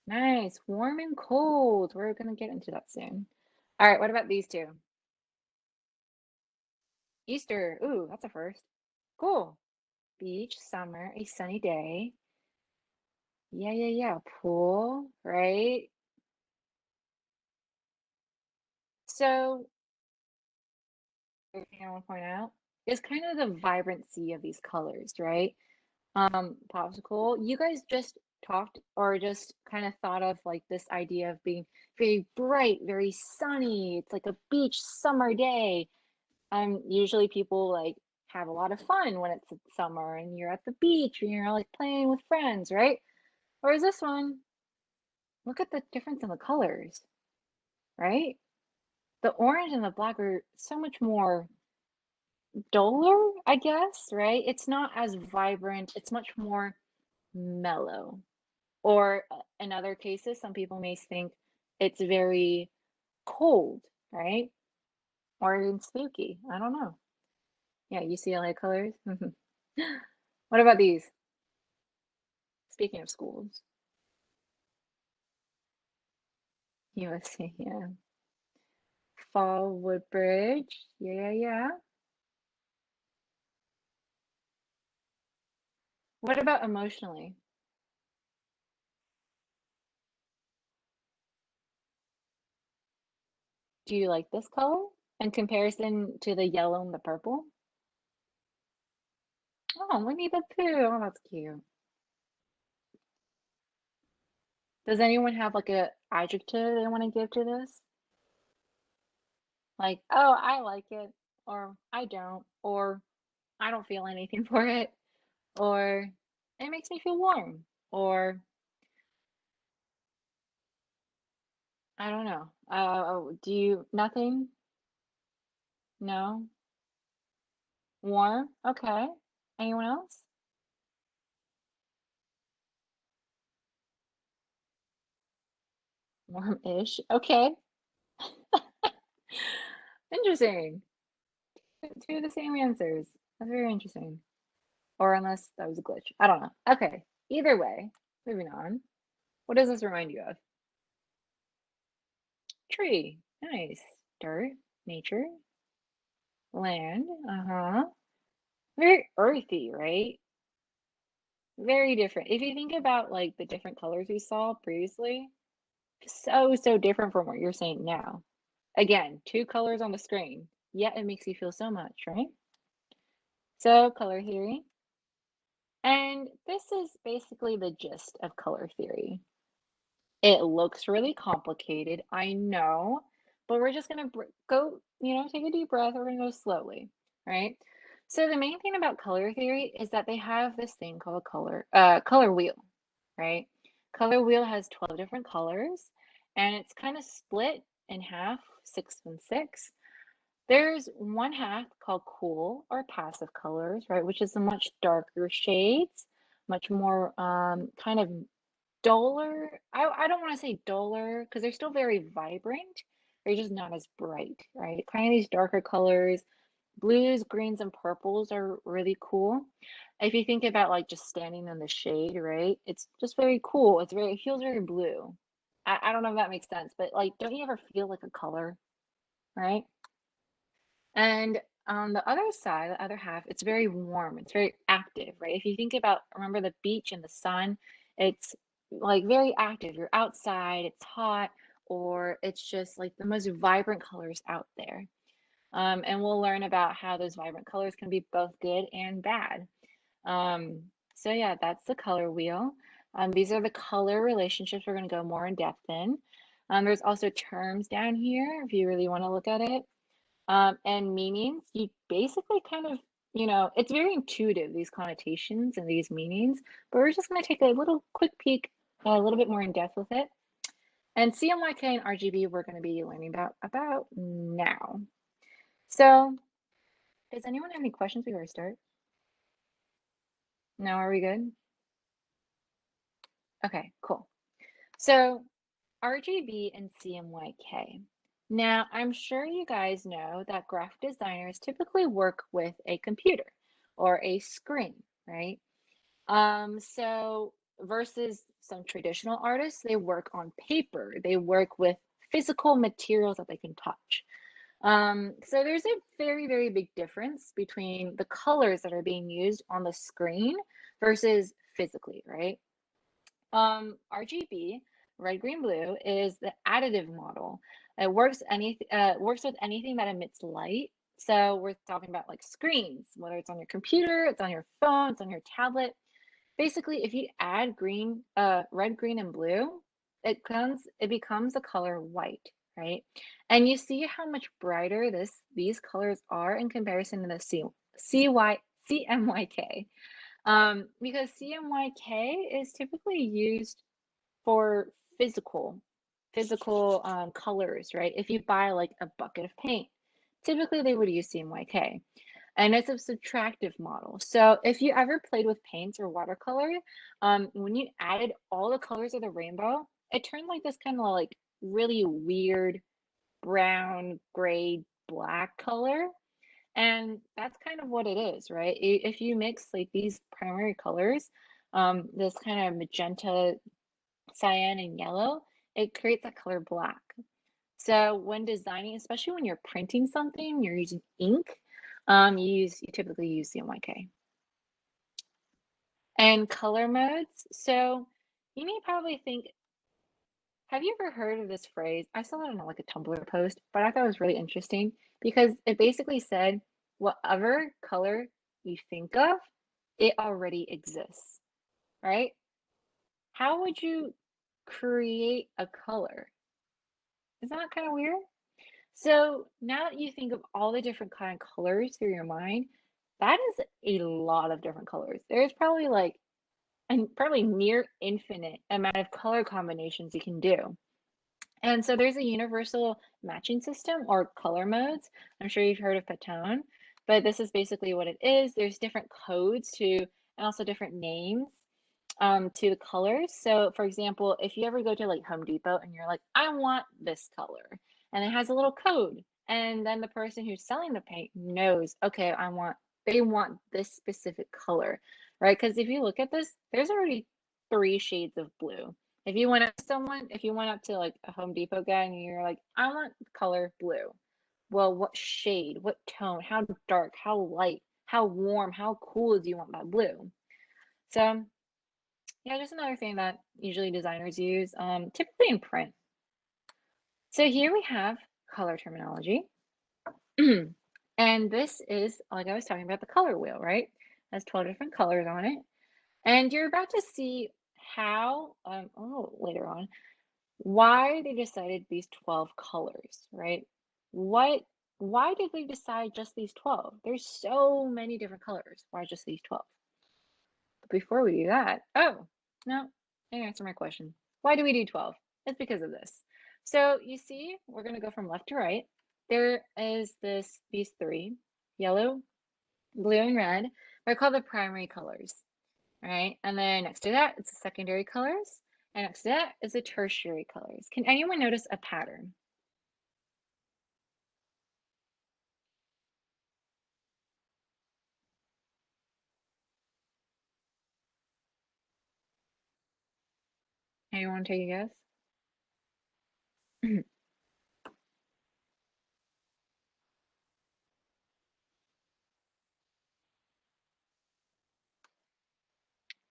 Nice. Warm and cold. We're gonna get into that soon. All right, what about these two? Easter. Ooh, that's a first. Cool. Beach, summer, a sunny day. Yeah, yeah, yeah. Pool, right? So, the thing I want to point out is kind of the vibrancy of these colors, right? Popsicle, you guys just talked or just kind of thought of like this idea of being very bright, very sunny. It's like a beach summer day. Usually people like have a lot of fun when it's summer and you're at the beach and you're like playing with friends, right? Whereas this one, Look at the difference in the colors, right? The orange and the black are so much more duller, I guess, right? It's not as vibrant, it's much more mellow. Or in other cases, some people may think it's very cold, right? Or even spooky. I don't know. Yeah, UCLA colors. What about these? Speaking of schools, USC, yeah. Fall Woodbridge. Yeah, yeah, yeah. What about emotionally? Do you like this color in comparison to the yellow and the purple? Oh, Winnie the Pooh. Oh, that's cute. Does anyone have like a adjective they want to give to this? Like, oh, I like it, or I don't, or I don't feel anything for it, or it makes me feel warm, or I don't know. Do you, nothing? No? Warm? Okay. Anyone else? Warm-ish. Okay. Interesting. Two of the same answers. That's very interesting. Or unless that was a glitch. I don't know. Okay. Either way, moving on. What does this remind you of? Tree. Nice. Dirt. Nature. Land. Uh-huh. Very earthy, right? Very different. If you think about like the different colors we saw previously, so different from what you're saying now. Again, two colors on the screen, yet it makes you feel so much, right? So, color theory. And this is basically the gist of color theory. It looks really complicated, I know, but we're just going to go, take a deep breath. We're going to go slowly, right? So the main thing about color theory is that they have this thing called color wheel, right? Color wheel has 12 different colors, and it's kind of split in half, 6 and 6. There's one half called cool or passive colors, right, which is the much darker shades, much more kind of duller. I don't want to say duller because they're still very vibrant. They're just not as bright, right? Kind of these darker colors. Blues, greens, and purples are really cool. If you think about like just standing in the shade, right? It's just very cool. It feels very blue. I don't know if that makes sense, but like, don't you ever feel like a color, right? And on the other side, the other half, it's very warm. It's very active, right? If you think about, remember the beach and the sun, it's like very active. You're outside, it's hot, or it's just like the most vibrant colors out there. And we'll learn about how those vibrant colors can be both good and bad. So yeah, that's the color wheel. These are the color relationships we're going to go more in depth in. There's also terms down here if you really want to look at it. And meanings, you basically kind of, it's very intuitive, these connotations and these meanings, but we're just going to take a little quick peek, a little bit more in depth with it. And CMYK and RGB, we're going to be learning about now. So, does anyone have any questions before we start? No, are we good? Okay, cool. So, RGB and CMYK. Now, I'm sure you guys know that graphic designers typically work with a computer or a screen, right? So versus some traditional artists, they work on paper. They work with physical materials that they can touch. So there's a very, very big difference between the colors that are being used on the screen versus physically, right? RGB, red, green, blue, is the additive model. It works with anything that emits light. So we're talking about like screens, whether it's on your computer, it's on your phone, it's on your tablet. Basically, if you add red, green, and blue, it becomes the color white, right? And you see how much brighter these colors are in comparison to the CMYK. Because CMYK is typically used for physical colors, right? If you buy like a bucket of paint, typically they would use CMYK. And it's a subtractive model. So if you ever played with paints or watercolor, when you added all the colors of the rainbow, it turned like this kind of like really weird brown, gray, black color. And that's kind of what it is, right? If you mix like these primary colors, this kind of magenta, cyan, and yellow, it creates that color black. So when designing, especially when you're printing something, you're using ink, you typically use CMYK. And color modes. So you may probably think, have you ever heard of this phrase? I saw it on like a Tumblr post, but I thought it was really interesting because it basically said, whatever color you think of, it already exists, right? How would you create a color? Isn't that kind of weird? So now that you think of all the different kind of colors through your mind, that is a lot of different colors. There's probably like and probably near infinite amount of color combinations you can do. And so there's a universal matching system or color modes. I'm sure you've heard of Pantone, but this is basically what it is. There's different codes to, and also different names to the colors. So for example, if you ever go to like Home Depot and you're like, I want this color, and it has a little code, and then the person who's selling the paint knows, okay, they want this specific color, right? Because if you look at this, there's already 3 shades of blue. If you went up to like a Home Depot guy and you're like, I want color blue. Well, what shade, what tone, how dark, how light, how warm, how cool do you want that blue? So yeah, just another thing that usually designers use, typically in print. So here we have color terminology. And this is, like I was talking about, the color wheel, right? It has 12 different colors on it. And you're about to see how, later on, why they decided these 12 colors, right? Why did they decide just these 12? There's so many different colors. Why just these 12? But before we do that, oh, no, I answer my question. Why do we do 12? It's because of this. So you see, we're going to go from left to right. There is these 3, yellow, blue, and red. They're called the primary colors, right? And then next to that, it's the secondary colors. And next to that is the tertiary colors. Can anyone notice a pattern? Anyone take a guess?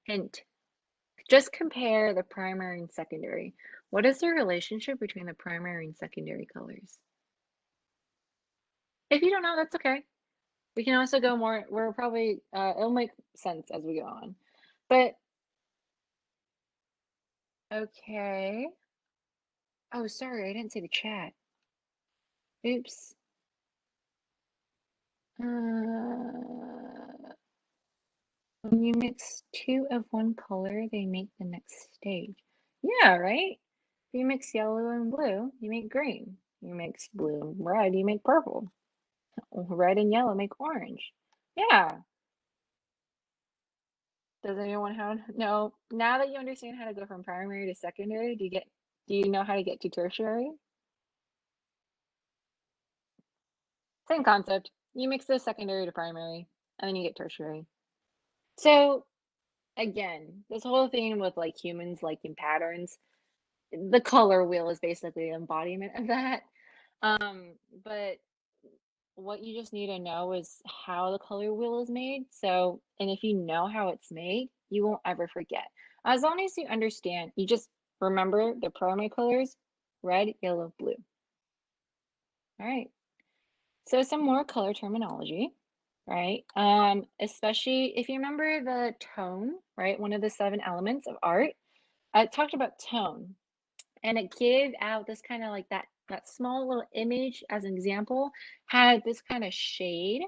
Hint. Just compare the primary and secondary. What is the relationship between the primary and secondary colors? If you don't know, that's okay. We can also go more, we're probably, it'll make sense as we go on. But, okay. Oh, sorry, I didn't see the chat. Oops. When you mix 2 of one color, they make the next stage. Yeah, right? If you mix yellow and blue, you make green. You mix blue and red, you make purple. Red and yellow make orange. Yeah. Does anyone have no? Now that you understand how to go from primary to secondary, do you know how to get to tertiary? Same concept. You mix the secondary to primary, and then you get tertiary. So again, this whole thing with like humans liking patterns, the color wheel is basically an embodiment of that. But what you just need to know is how the color wheel is made. So, and if you know how it's made, you won't ever forget. As long as you understand, you just remember the primary colors, red, yellow, blue. All right. So some more color terminology, right? Especially if you remember the tone, right? One of the 7 elements of art. I talked about tone, and it gave out this kind of like that small little image as an example had this kind of shade,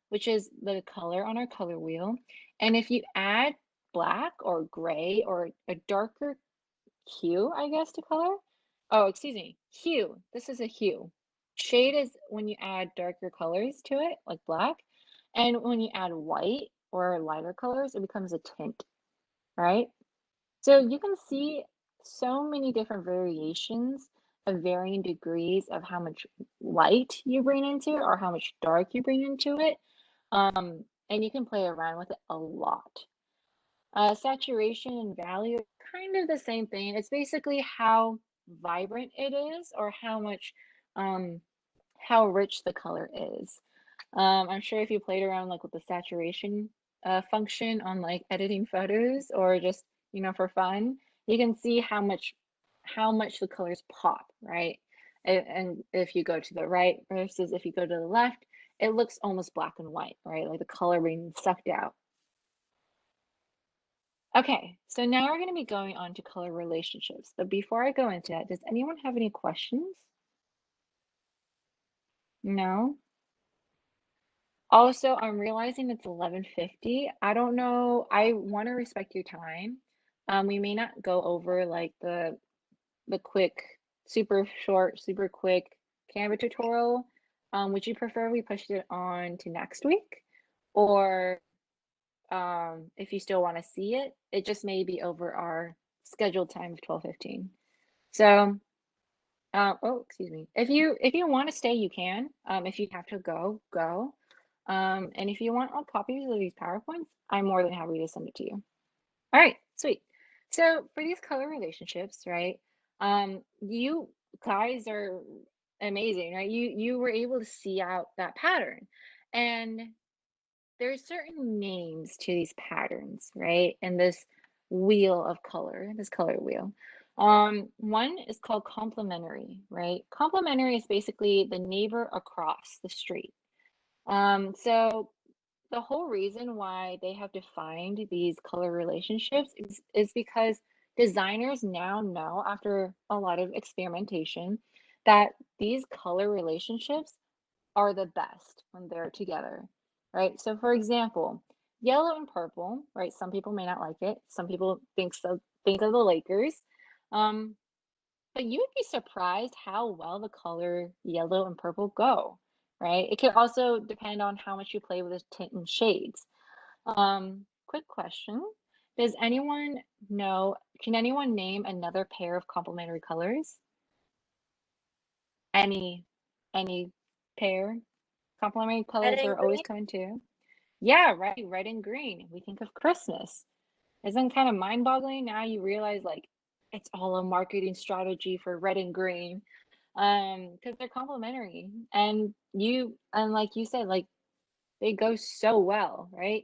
which is the color on our color wheel. And if you add black or gray or a darker hue, I guess, to color. Oh, excuse me, hue. This is a hue. Shade is when you add darker colors to it, like black. And when you add white or lighter colors, it becomes a tint, right? So you can see so many different variations of varying degrees of how much light you bring into it or how much dark you bring into it. And you can play around with it a lot. Saturation and value are kind of the same thing. It's basically how vibrant it is or um, how rich the color is. I'm sure if you played around like with the saturation function on like editing photos or just, for fun, you can see how much the colors pop, right? And if you go to the right versus if you go to the left, it looks almost black and white, right? Like the color being sucked out. Okay, so now we're going to be going on to color relationships. But before I go into that, does anyone have any questions? No? Also, I'm realizing it's 11:50. I don't know. I want to respect your time. We may not go over like the quick, super short, super quick Canva tutorial. Would you prefer we pushed it on to next week? Or if you still want to see it, it just may be over our scheduled time of 12:15. So, oh, excuse me. If you want to stay, you can. If you have to go, go. And if you want all copies of these PowerPoints, I'm more than happy to send it to you. All right, sweet. So for these color relationships, right? You guys are amazing, right? You were able to see out that pattern, and there's certain names to these patterns, right? And this wheel of color, this color wheel. One is called complementary, right? Complementary is basically the neighbor across the street. So the whole reason why they have defined these color relationships is because designers now know, after a lot of experimentation, that these color relationships are the best when they're together, right? So for example, yellow and purple, right? Some people may not like it. Some people think of the Lakers. Um, but you would be surprised how well the color yellow and purple go, right? It can also depend on how much you play with the tint and shades. Quick question. Does anyone know, can anyone name another pair of complementary colors? Any any pair? Complementary Red colors and are always green. coming too. Yeah, right. Red and green. We think of Christmas. Isn't kind of mind-boggling? Now you realize like it's all a marketing strategy for red and green. Because they're complementary. And like you said, like they go so well, right?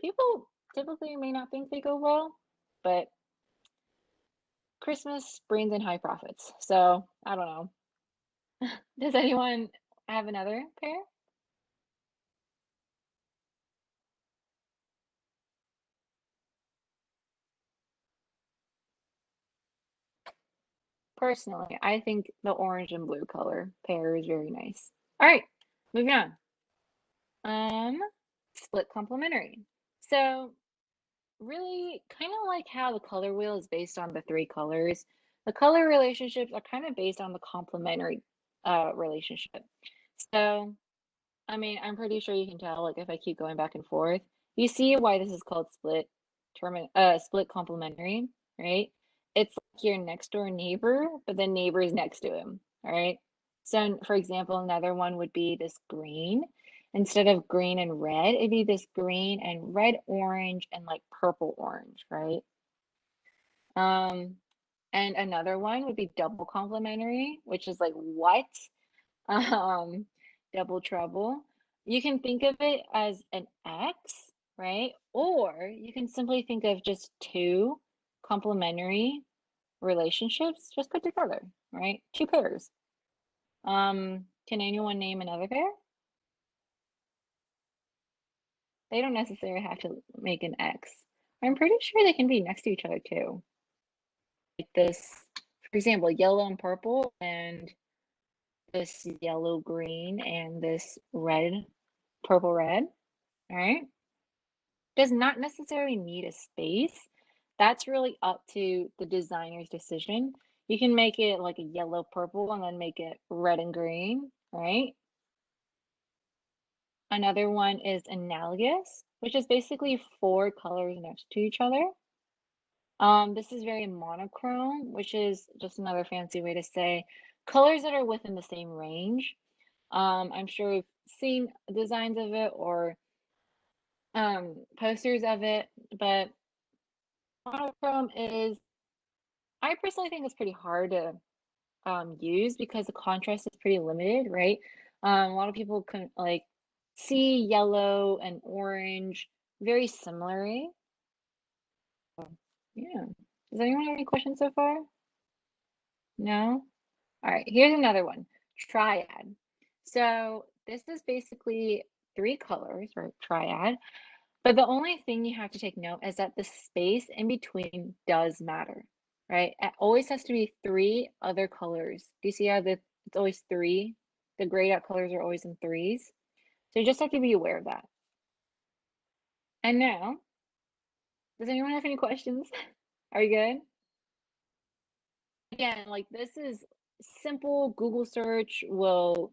People typically may not think they go well, but Christmas brings in high profits. So I don't know. Does anyone have another pair? Personally, I think the orange and blue color pair is very nice. All right, moving on. Um, Split complementary. So really kind of like how the color wheel is based on the three colors, the color relationships are kind of based on the complementary relationship. So, I mean, I'm pretty sure you can tell, like if I keep going back and forth, you see why this is called split complementary, right? It's like your next door neighbor, but the neighbor is next to him, all right? So, for example, another one would be this green. Instead of green and red, it'd be this green and red orange and like purple orange, right? Um, and another one would be double complementary, which is like what? Um, Double trouble. You can think of it as an X, right? Or you can simply think of just two complementary relationships just put together, right? Two pairs. Can anyone name another pair? They don't necessarily have to make an X. I'm pretty sure they can be next to each other too. Like this, for example, yellow and purple and this yellow green and this red purple red. All right. Does not necessarily need a space. That's really up to the designer's decision. You can make it like a yellow purple and then make it red and green, right? Another one is analogous, which is basically four colors next to each other. This is very monochrome, which is just another fancy way to say colors that are within the same range. I'm sure you've seen designs of it or posters of it, but monochrome is, I personally think it's pretty hard to use because the contrast is pretty limited, right? A lot of people can like see yellow and orange very similarly. Yeah. Does anyone have any questions so far? No? All right, here's another one. Triad. So this is basically three colors, right? Triad. But the only thing you have to take note is that the space in between does matter, right? It always has to be three other colors. Do you see how it's always three? The grayed out colors are always in threes. So you just have to be aware of that. And now, does anyone have any questions? Are you good? Again, like this is simple. Google search will,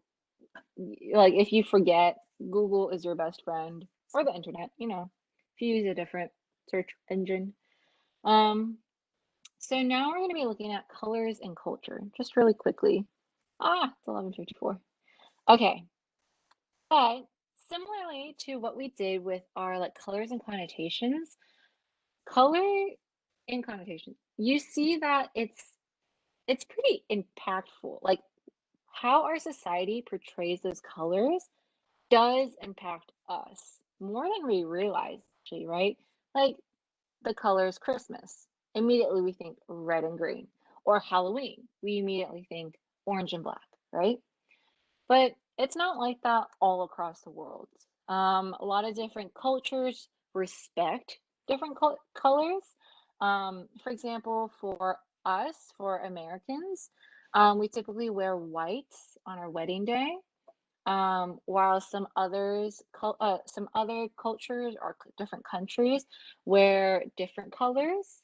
like if you forget, Google is your best friend or the internet, if you use a different search engine. So now we're going to be looking at colors and culture, just really quickly. It's 11:54. Okay, but similarly to what we did with our like colors and connotations, color and connotations, you see that it's pretty impactful. Like how our society portrays those colors does impact us more than we realize, actually, right? Like the colors Christmas. Immediately we think red and green. Or Halloween, we immediately think orange and black, right? But it's not like that all across the world. A lot of different cultures respect different colors. For example, for us, for Americans, we typically wear white on our wedding day. While some other cultures or different countries wear different colors.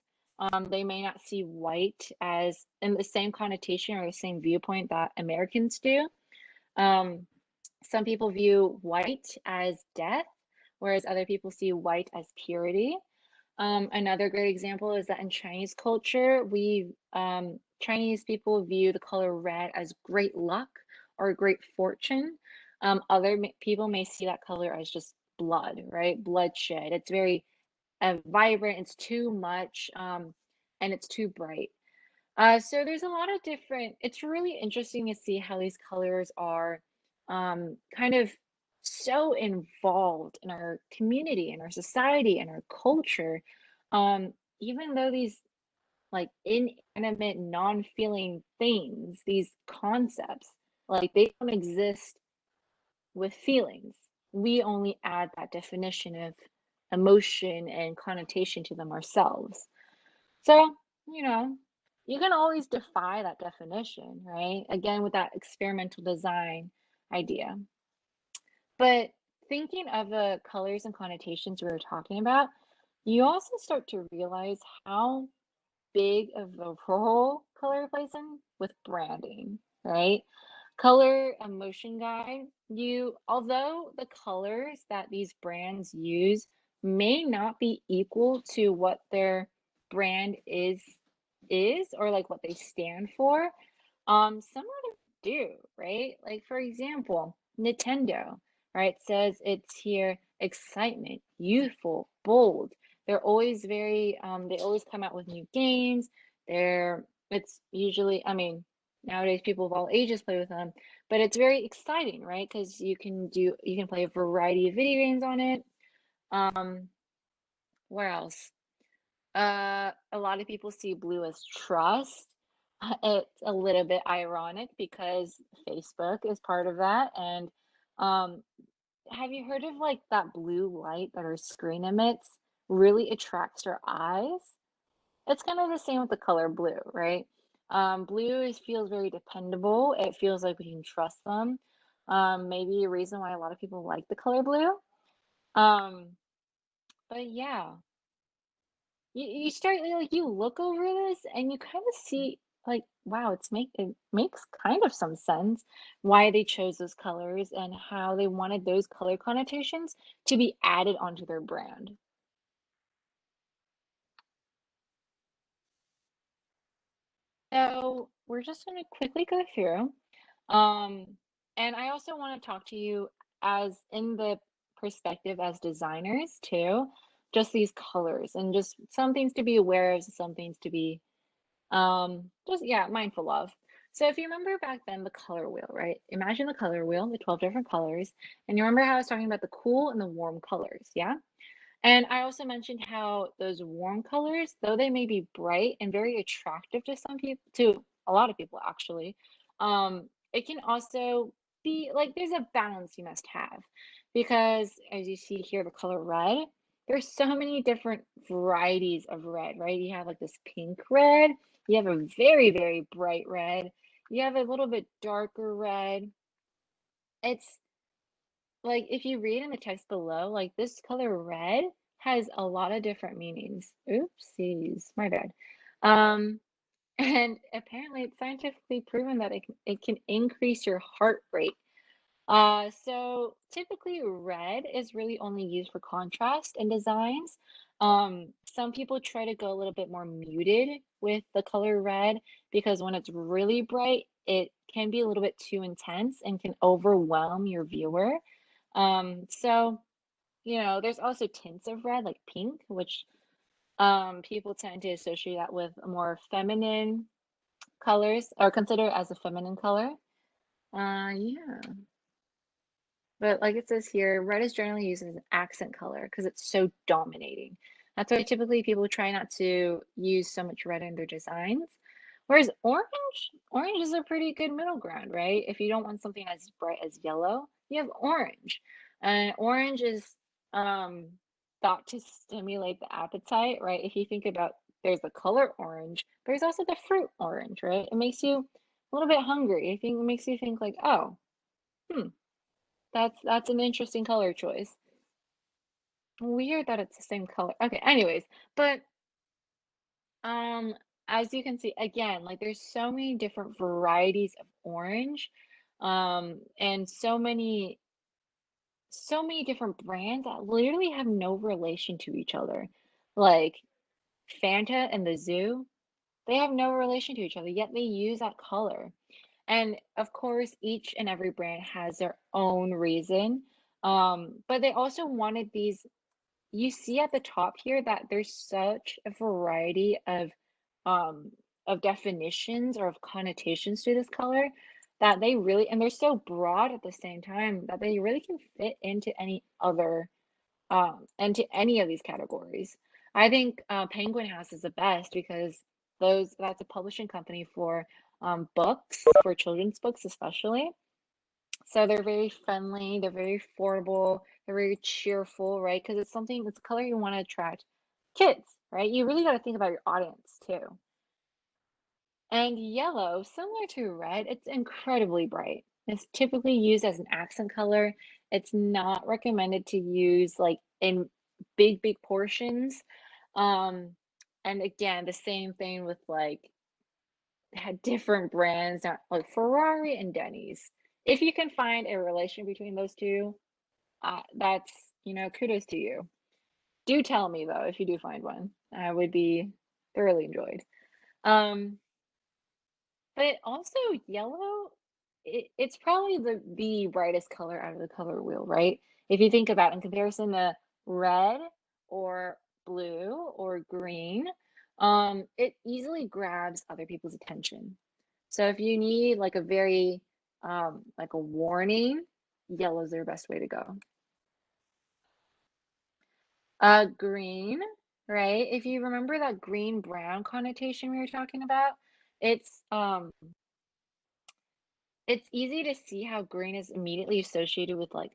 They may not see white as in the same connotation or the same viewpoint that Americans do. Um, some people view white as death, whereas other people see white as purity. Another great example is that in Chinese culture, Chinese people view the color red as great luck or great fortune. Other people may see that color as just blood, right? Bloodshed. It's very vibrant. It's too much, and it's too bright. So there's a lot of different. It's really interesting to see how these colors are kind of so involved in our community, in our society, in our culture. Even though these like inanimate, non-feeling things, these concepts, like they don't exist with feelings. We only add that definition of emotion and connotation to them ourselves. So, you know, you can always defy that definition, right? Again, with that experimental design idea. But thinking of the colors and connotations we were talking about, you also start to realize how big of a role color plays in with branding, right? Color emotion guide, although the colors that these brands use may not be equal to what their brand is or like what they stand for, some of them do, right? Like for example, Nintendo, right, says it's here excitement, youthful, bold. They're always they always come out with new games. It's usually, I mean, nowadays people of all ages play with them, but it's very exciting, right? Because you can play a variety of video games on it. Um, where else? A lot of people see blue as trust. It's a little bit ironic because Facebook is part of that. And um, have you heard of like that blue light that our screen emits really attracts our eyes? It's kind of the same with the color blue, right? Feels very dependable. It feels like we can trust them. Maybe a reason why a lot of people like the color blue. Um, but yeah. you start like you look over this and you kind of see like wow, it makes kind of some sense why they chose those colors and how they wanted those color connotations to be added onto their brand. So we're just going to quickly go through. Um, and I also want to talk to you as in the perspective as designers too, just these colors and just some things to be aware of, some things to be just yeah, mindful of. So if you remember back then the color wheel, right? Imagine the color wheel, the 12 different colors, and you remember how I was talking about the cool and the warm colors, yeah? And I also mentioned how those warm colors, though they may be bright and very attractive to some people, to a lot of people actually, it can also be like there's a balance you must have because as you see here, the color red, there's so many different varieties of red, right? You have like this pink red, you have a very, very bright red, you have a little bit darker red. It's like, if you read in the text below, like this color red has a lot of different meanings. Oopsies, my bad. Um, and apparently it's scientifically proven that it can increase your heart rate. So typically red is really only used for contrast in designs. Some people try to go a little bit more muted with the color red because when it's really bright, it can be a little bit too intense and can overwhelm your viewer. So, there's also tints of red, like pink, which people tend to associate that with more feminine colors or consider as a feminine color. Yeah. But like it says here, red is generally used as an accent color because it's so dominating. That's why typically people try not to use so much red in their designs. Whereas orange is a pretty good middle ground, right? If you don't want something as bright as yellow, you have orange. And orange is um, thought to stimulate the appetite, right? If you think about there's the color orange, but there's also the fruit orange, right? It makes you a little bit hungry. I think it makes you think like, oh, hmm, that's an interesting color choice. Weird that it's the same color. Okay, anyways, but um as you can see again, like there's so many different varieties of orange and so many different brands that literally have no relation to each other. Like Fanta and the Zoo, they have no relation to each other, yet they use that color. And of course, each and every brand has their own reason. But they also wanted these you see at the top here that there's such a variety um of definitions or of connotations to this color that they really and they're so broad at the same time that they really can fit into any of these categories. I think Penguin House is the best because those that's a publishing company for books, for children's books especially. So they're very friendly, they're very affordable, they're very cheerful, right? Because it's a color you want to attract kids, right? You really got to think about your audience too. And yellow, similar to red, it's incredibly bright. It's typically used as an accent color. It's not recommended to use like in big, big portions. Um, and again, the same thing with like had different brands, like Ferrari and Denny's. If you can find a relation between those two, that's, kudos to you. Do tell me though if you do find one. I would be thoroughly enjoyed. Um, but also yellow, it's probably the brightest color out of the color wheel, right? If you think about in comparison to red or blue or green, it easily grabs other people's attention. So if you need like a very like a warning, yellow's their best way to go. Green, right? If you remember that green brown connotation we were talking about, it's um it's easy to see how green is immediately associated with like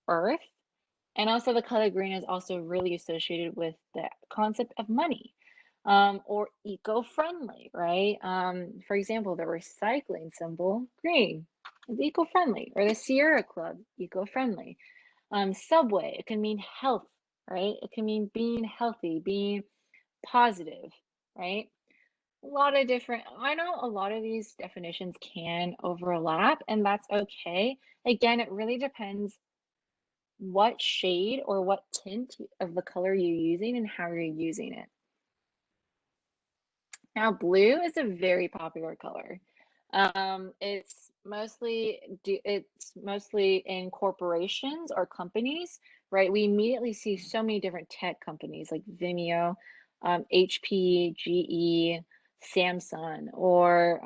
earth, and also the color green is also really associated with the concept of money, or eco-friendly, right? For example, the recycling symbol, green, is eco-friendly, or the Sierra Club, eco-friendly. Subway, it can mean health, right? It can mean being healthy, being positive, right? A lot of different, I know a lot of these definitions can overlap, and that's okay. Again, it really depends what shade or what tint of the color you're using and how you're using it. Now, blue is a very popular color. It's mostly in corporations or companies, right? We immediately see so many different tech companies like Vimeo, HP, GE, Samsung, or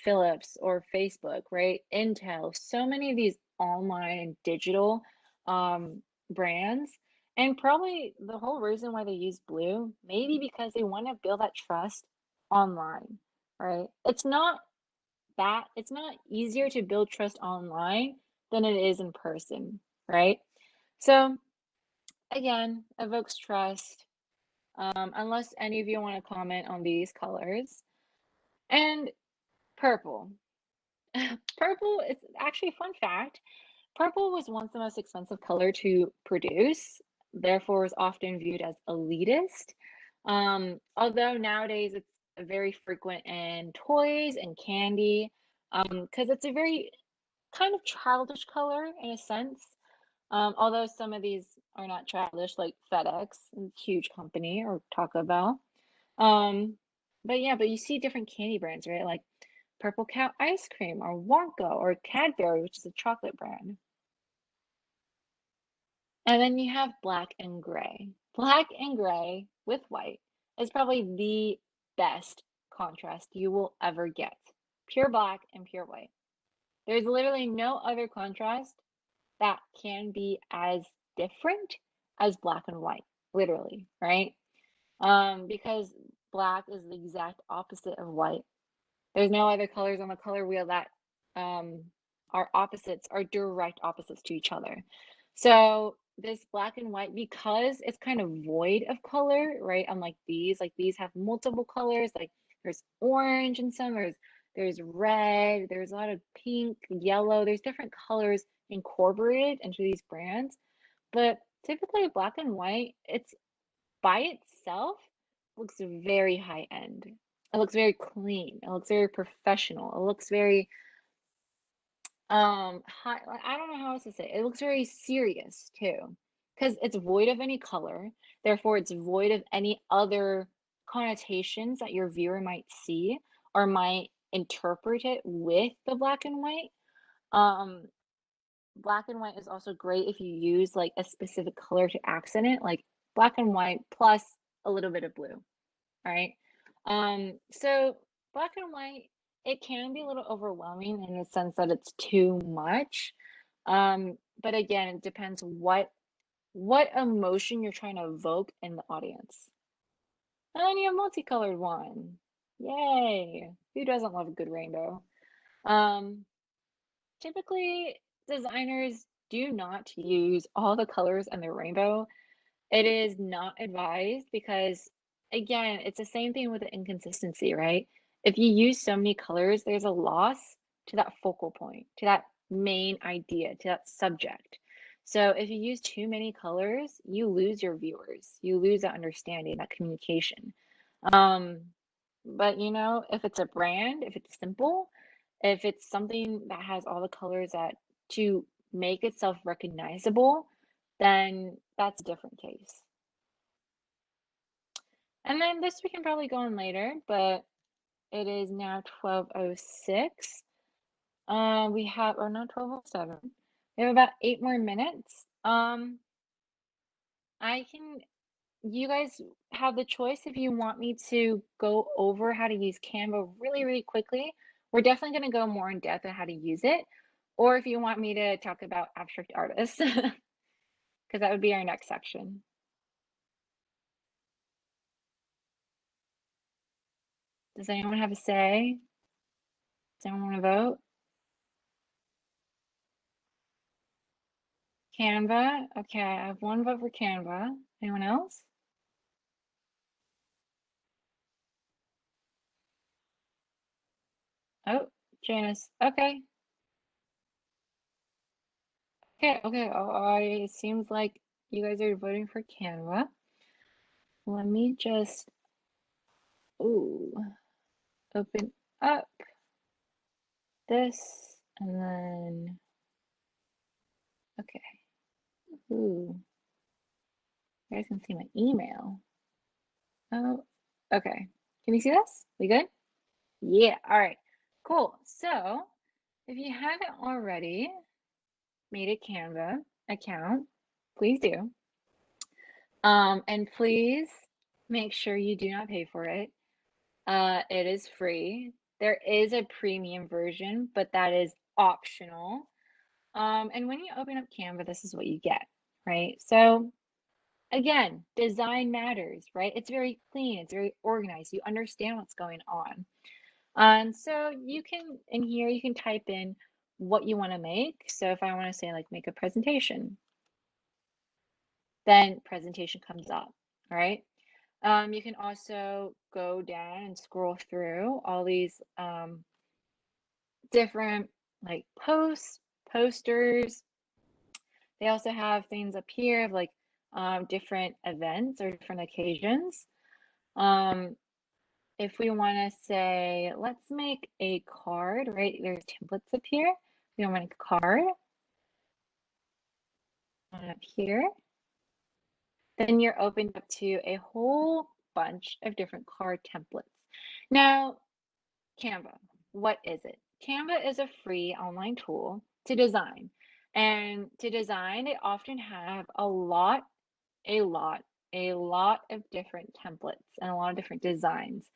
Philips or Facebook, right? Intel. So many of these online and digital brands. And probably the whole reason why they use blue, maybe because they want to build that trust online, right? It's not easier to build trust online than it is in person, right? So again, evokes trust. Unless any of you want to comment on these colors. And purple. Purple is actually a fun fact. Purple was once the most expensive color to produce, therefore is often viewed as elitist. Although nowadays it's very frequent in toys and candy, because it's a very kind of childish color in a sense. Although some of these are not childish, like FedEx, a huge company, or Taco Bell. Um, but yeah, but you see different candy brands, right? Like Purple Cow ice cream, or Wonka, or Cadbury, which is a chocolate brand. And then you have black and gray. Black and gray with white is probably the best contrast you will ever get. Pure black and pure white. There's literally no other contrast that can be as different as black and white, literally, right? Because black is the exact opposite of white. There's no other colors on the color wheel that are opposites, are direct opposites to each other. So this black and white, because it's kind of void of color, right? Unlike these, like these have multiple colors, like there's orange in some, there's red, there's a lot of pink, yellow, there's different colors incorporated into these brands. But typically black and white, it's by itself looks very high end. It looks very clean. It looks very professional. It looks very high, like, I don't know how else to say it. It looks very serious too. Because it's void of any color, therefore it's void of any other connotations that your viewer might see or might interpret it with the black and white. Um, Black and white is also great if you use like a specific color to accent it, like black and white plus a little bit of blue. All right. So black and white, it can be a little overwhelming in the sense that it's too much. But again, it depends what emotion you're trying to evoke in the audience. And then you have multicolored one. Yay! Who doesn't love a good rainbow? Um, Typically, designers do not use all the colors in the rainbow. It is not advised because, again, it's the same thing with the inconsistency, right? If you use so many colors, there's a loss to that focal point, to that main idea, to that subject. So if you use too many colors, you lose your viewers. You lose that understanding, that communication. Um, but if it's a brand, if it's simple, if it's something that has all the colors that to make itself recognizable, then that's a different case. And then this we can probably go on later, but it is now 12:06. We have, or not 12:07. We have about 8 more minutes. I can, you guys have the choice if you want me to go over how to use Canva really, really quickly. We're definitely going to go more in depth on how to use it, or if you want me to talk about abstract artists, because that would be our next section. Does anyone have a say? Does anyone want to vote? Canva. Okay, I have one vote for Canva. Anyone else? Oh, Janice. Okay. Okay. Oh, it seems like you guys are voting for Canva. let me just, open up this and then, okay. You guys can see my email. Oh, okay. Can you see this? We good? Yeah, all right, cool. So if you haven't already made a Canva account, please do. And please make sure you do not pay for it. It is free. There is a premium version, but that is optional. And when you open up Canva, this is what you get, right? So again, design matters, right? It's very clean, it's very organized. You understand what's going on. And so you can, in here, you can type in what you want to make. So if I want to say like make a presentation, then presentation comes up, all right? You can also go down and scroll through all these different like posts, posters. They also have things up here of like different events or different occasions. If we want to say, let's make a card, right? There's templates up here. We want to make a card. Up here. Then you're opened up to a whole bunch of different card templates. Now, Canva, what is it? Canva is a free online tool to design. And to design, they often have a lot of different templates and a lot of different designs.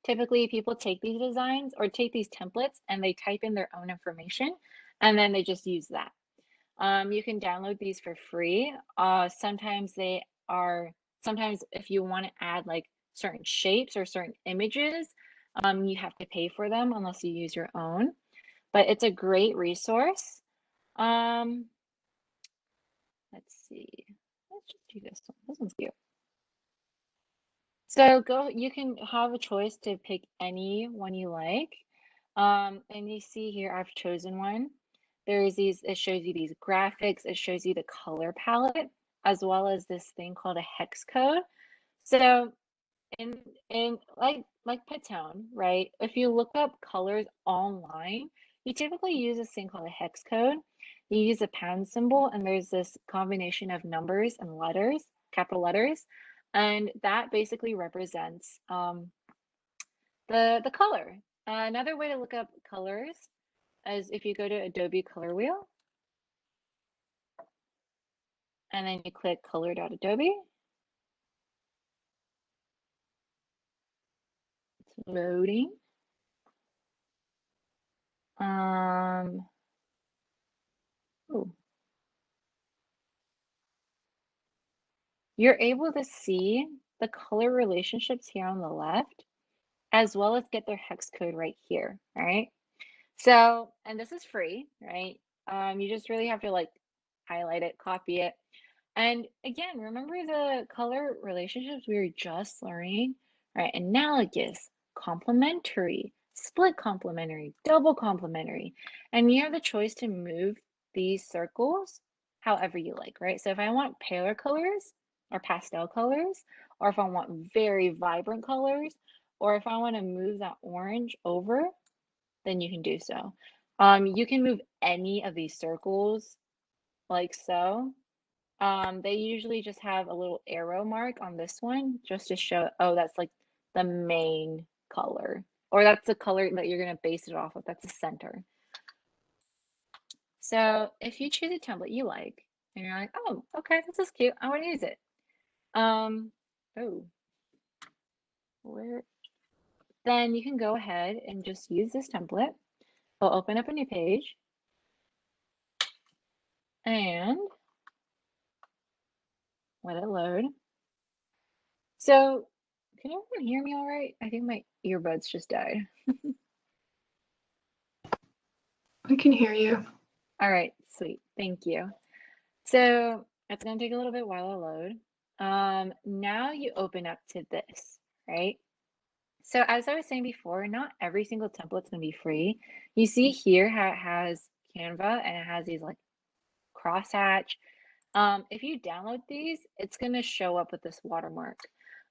Typically, people take these designs or take these templates and they type in their own information and then they just use that. You can download these for free. Sometimes if you want to add like certain shapes or certain images, you have to pay for them unless you use your own. But it's a great resource. Let's see. Let's just do this one. This one's cute. So you can have a choice to pick any one you like. And you see here, I've chosen one. It shows you these graphics, it shows you the color palette, as well as this thing called a hex code. So in like Pantone, right? If you look up colors online, you typically use this thing called a hex code. You use a pound symbol, and there's this combination of numbers and letters, capital letters, and that basically represents the color. Another way to look up colors is if you go to Adobe Color Wheel, and then you click color.adobe. It's loading. You're able to see the color relationships here on the left, as well as get their hex code right here, right? So, and this is free, right? You just really have to like highlight it, copy it. And again, remember the color relationships we were just learning, right? Analogous, complementary, split complementary, double complementary. And you have the choice to move these circles however you like, right? So if I want paler colors or pastel colors, or if I want very vibrant colors, or if I want to move that orange over, then you can do so. You can move any of these circles like so. They usually just have a little arrow mark on this one just to show, oh, that's like the main color, or that's the color that you're going to base it off of. That's the center. So if you choose a template you like, and you're like, oh, okay, this is cute, I want to use it. Then you can go ahead and just use this template. We'll open up a new page and let it load. So can everyone hear me all right? I think my earbuds just died. I can hear you. All right, sweet, thank you. So it's gonna take a little bit while to load. Now you open up to this, right? So as I was saying before, not every single template's gonna be free. You see here how it has Canva and it has these like crosshatch, If you download these, it's going to show up with this watermark.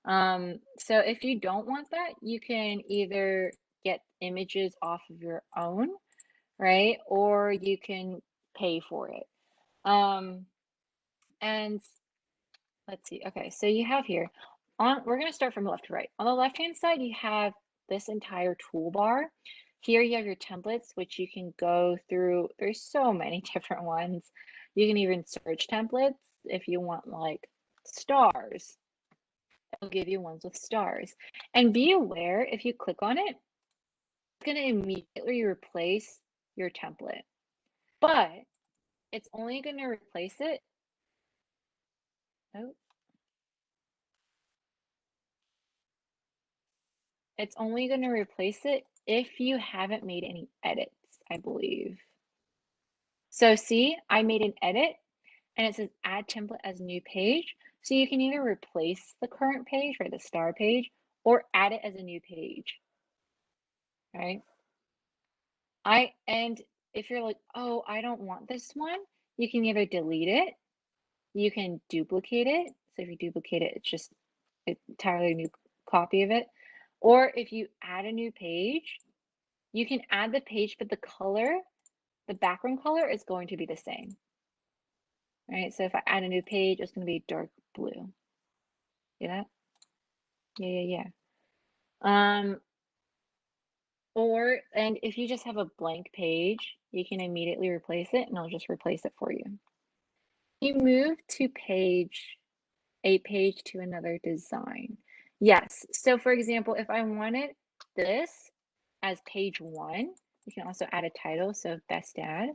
So if you don't want that, you can either get images off of your own, right? Or you can pay for it. And let's see. Okay, so you have here we're going to start from left to right. On the left-hand side, you have this entire toolbar. Here you have your templates, which you can go through. There's so many different ones. You can even search templates if you want like stars. It'll give you ones with stars. And be aware, if you click on it, it's going to immediately replace your template. But it's only going to replace it. Oh. It's only going to replace it if you haven't made any edits, I believe. So see, I made an edit and it says add template as new page. So you can either replace the current page, right, the star page, or add it as a new page, right? And if you're like, oh, I don't want this one, you can either delete it, you can duplicate it. So if you duplicate it, it's just an entirely new copy of it. Or if you add a new page, you can add the page, but the color, the background color is going to be the same, right? So if I add a new page, it's going to be dark blue. See that? Yeah. And if you just have a blank page, you can immediately replace it and I'll just replace it for you. You move to a page to another design. Yes, so for example, if I wanted this as page 1, you can also add a title, so best dad,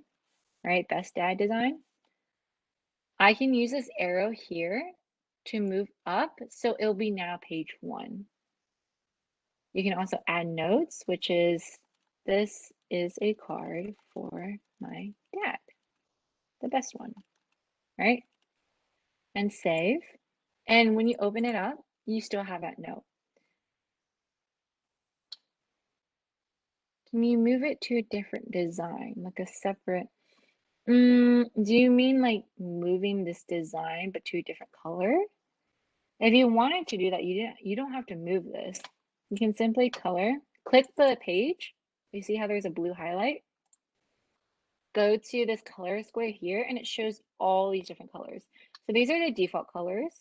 right? Best dad design. I can use this arrow here to move up, so it'll be now page 1. You can also add notes, which is, this is a card for my dad, the best one, right? And save. And when you open it up, you still have that note. Can you move it to a different design, like a separate? Do you mean like moving this design but to a different color? If you wanted to do that, you don't have to move this. You can simply click the page. You see how there's a blue highlight? Go to this color square here and it shows all these different colors. So these are the default colors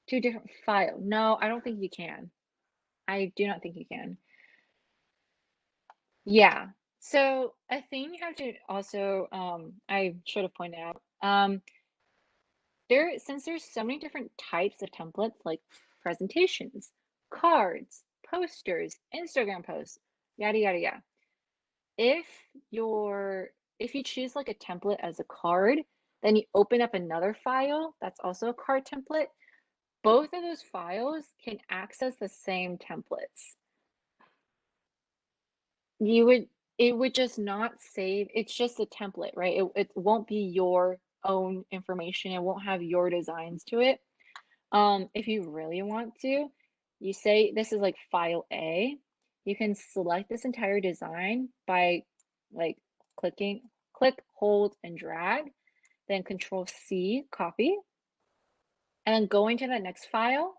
to a different file. No, I don't think you can. I do not think you can. Yeah. So a thing you have to also, I should have pointed out, since there's so many different types of templates like presentations, cards, posters, Instagram posts, yada yada yada. If you choose like a template as a card, then you open up another file that's also a card template. Both of those files can access the same templates. It would just not save, it's just a template, right? It won't be your own information. It won't have your designs to it. If you really want to, you say this is like file A, you can select this entire design by like click, hold, and drag, then Control C, copy, and then go into the next file,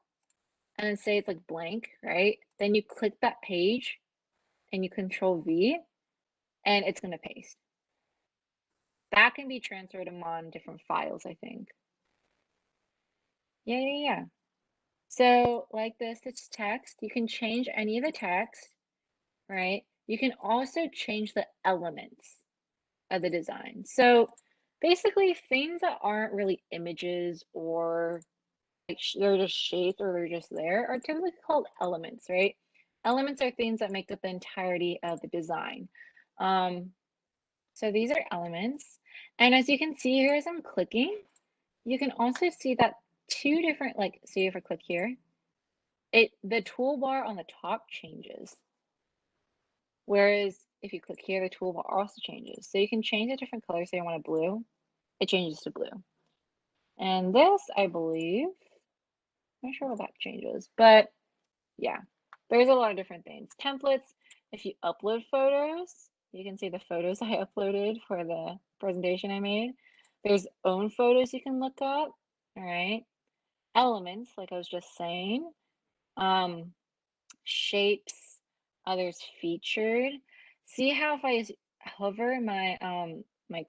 and then say it's like blank, right? Then you click that page, and you Control V, and it's gonna paste. That can be transferred among different files, I think. Yeah. So like this, it's text. You can change any of the text, right? You can also change the elements of the design. So basically things that aren't really images or like they're just shapes or they're just there are typically called elements, right? Elements are things that make up the entirety of the design. So these are elements. And as you can see here as I'm clicking, you can also see that two different, like, see if I click here, the toolbar on the top changes. Whereas if you click here, the toolbar also changes. So you can change the different colors. Say I want a blue, it changes to blue. And this, I believe, I'm not sure what that changes, but yeah, there's a lot of different things. Templates, if you upload photos, you can see the photos I uploaded for the presentation I made. There's own photos you can look up, all right? Elements, like I was just saying. Um, Shapes, others featured. See how if I hover my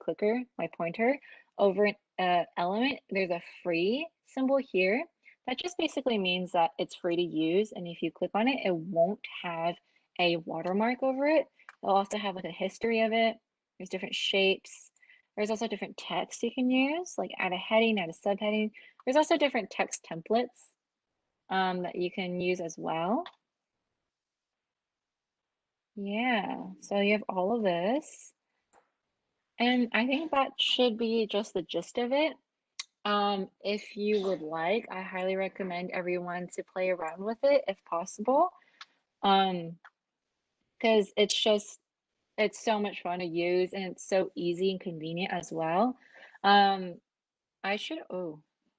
clicker, my pointer over an element, there's a free symbol here. That just basically means that it's free to use, and if you click on it, it won't have a watermark over it. It'll also have like a history of it. There's different shapes. There's also different text you can use, like add a heading, add a subheading. There's also different text templates that you can use as well. Yeah, so you have all of this. And I think that should be just the gist of it. If you would like, I highly recommend everyone to play around with it if possible. Because it's so much fun to use and it's so easy and convenient as well. Oh,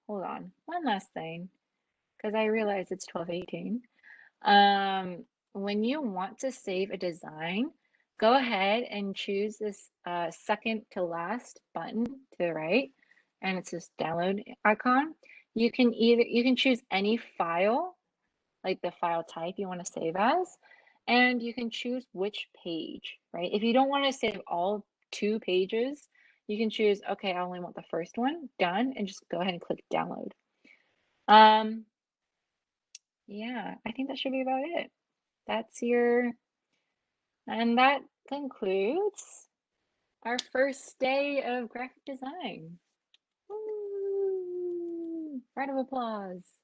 hold on, one last thing, because I realize it's 12:18. When you want to save a design, go ahead and choose this second to last button to the right, and it's this download icon. You can choose any file, like the file type you want to save as, and you can choose which page, right? If you don't want to save all 2 pages, you can choose, okay, I only want the first one, done, and just go ahead and click download. Yeah, I think that should be about it. And that concludes our first day of graphic design. Woo! Round of applause.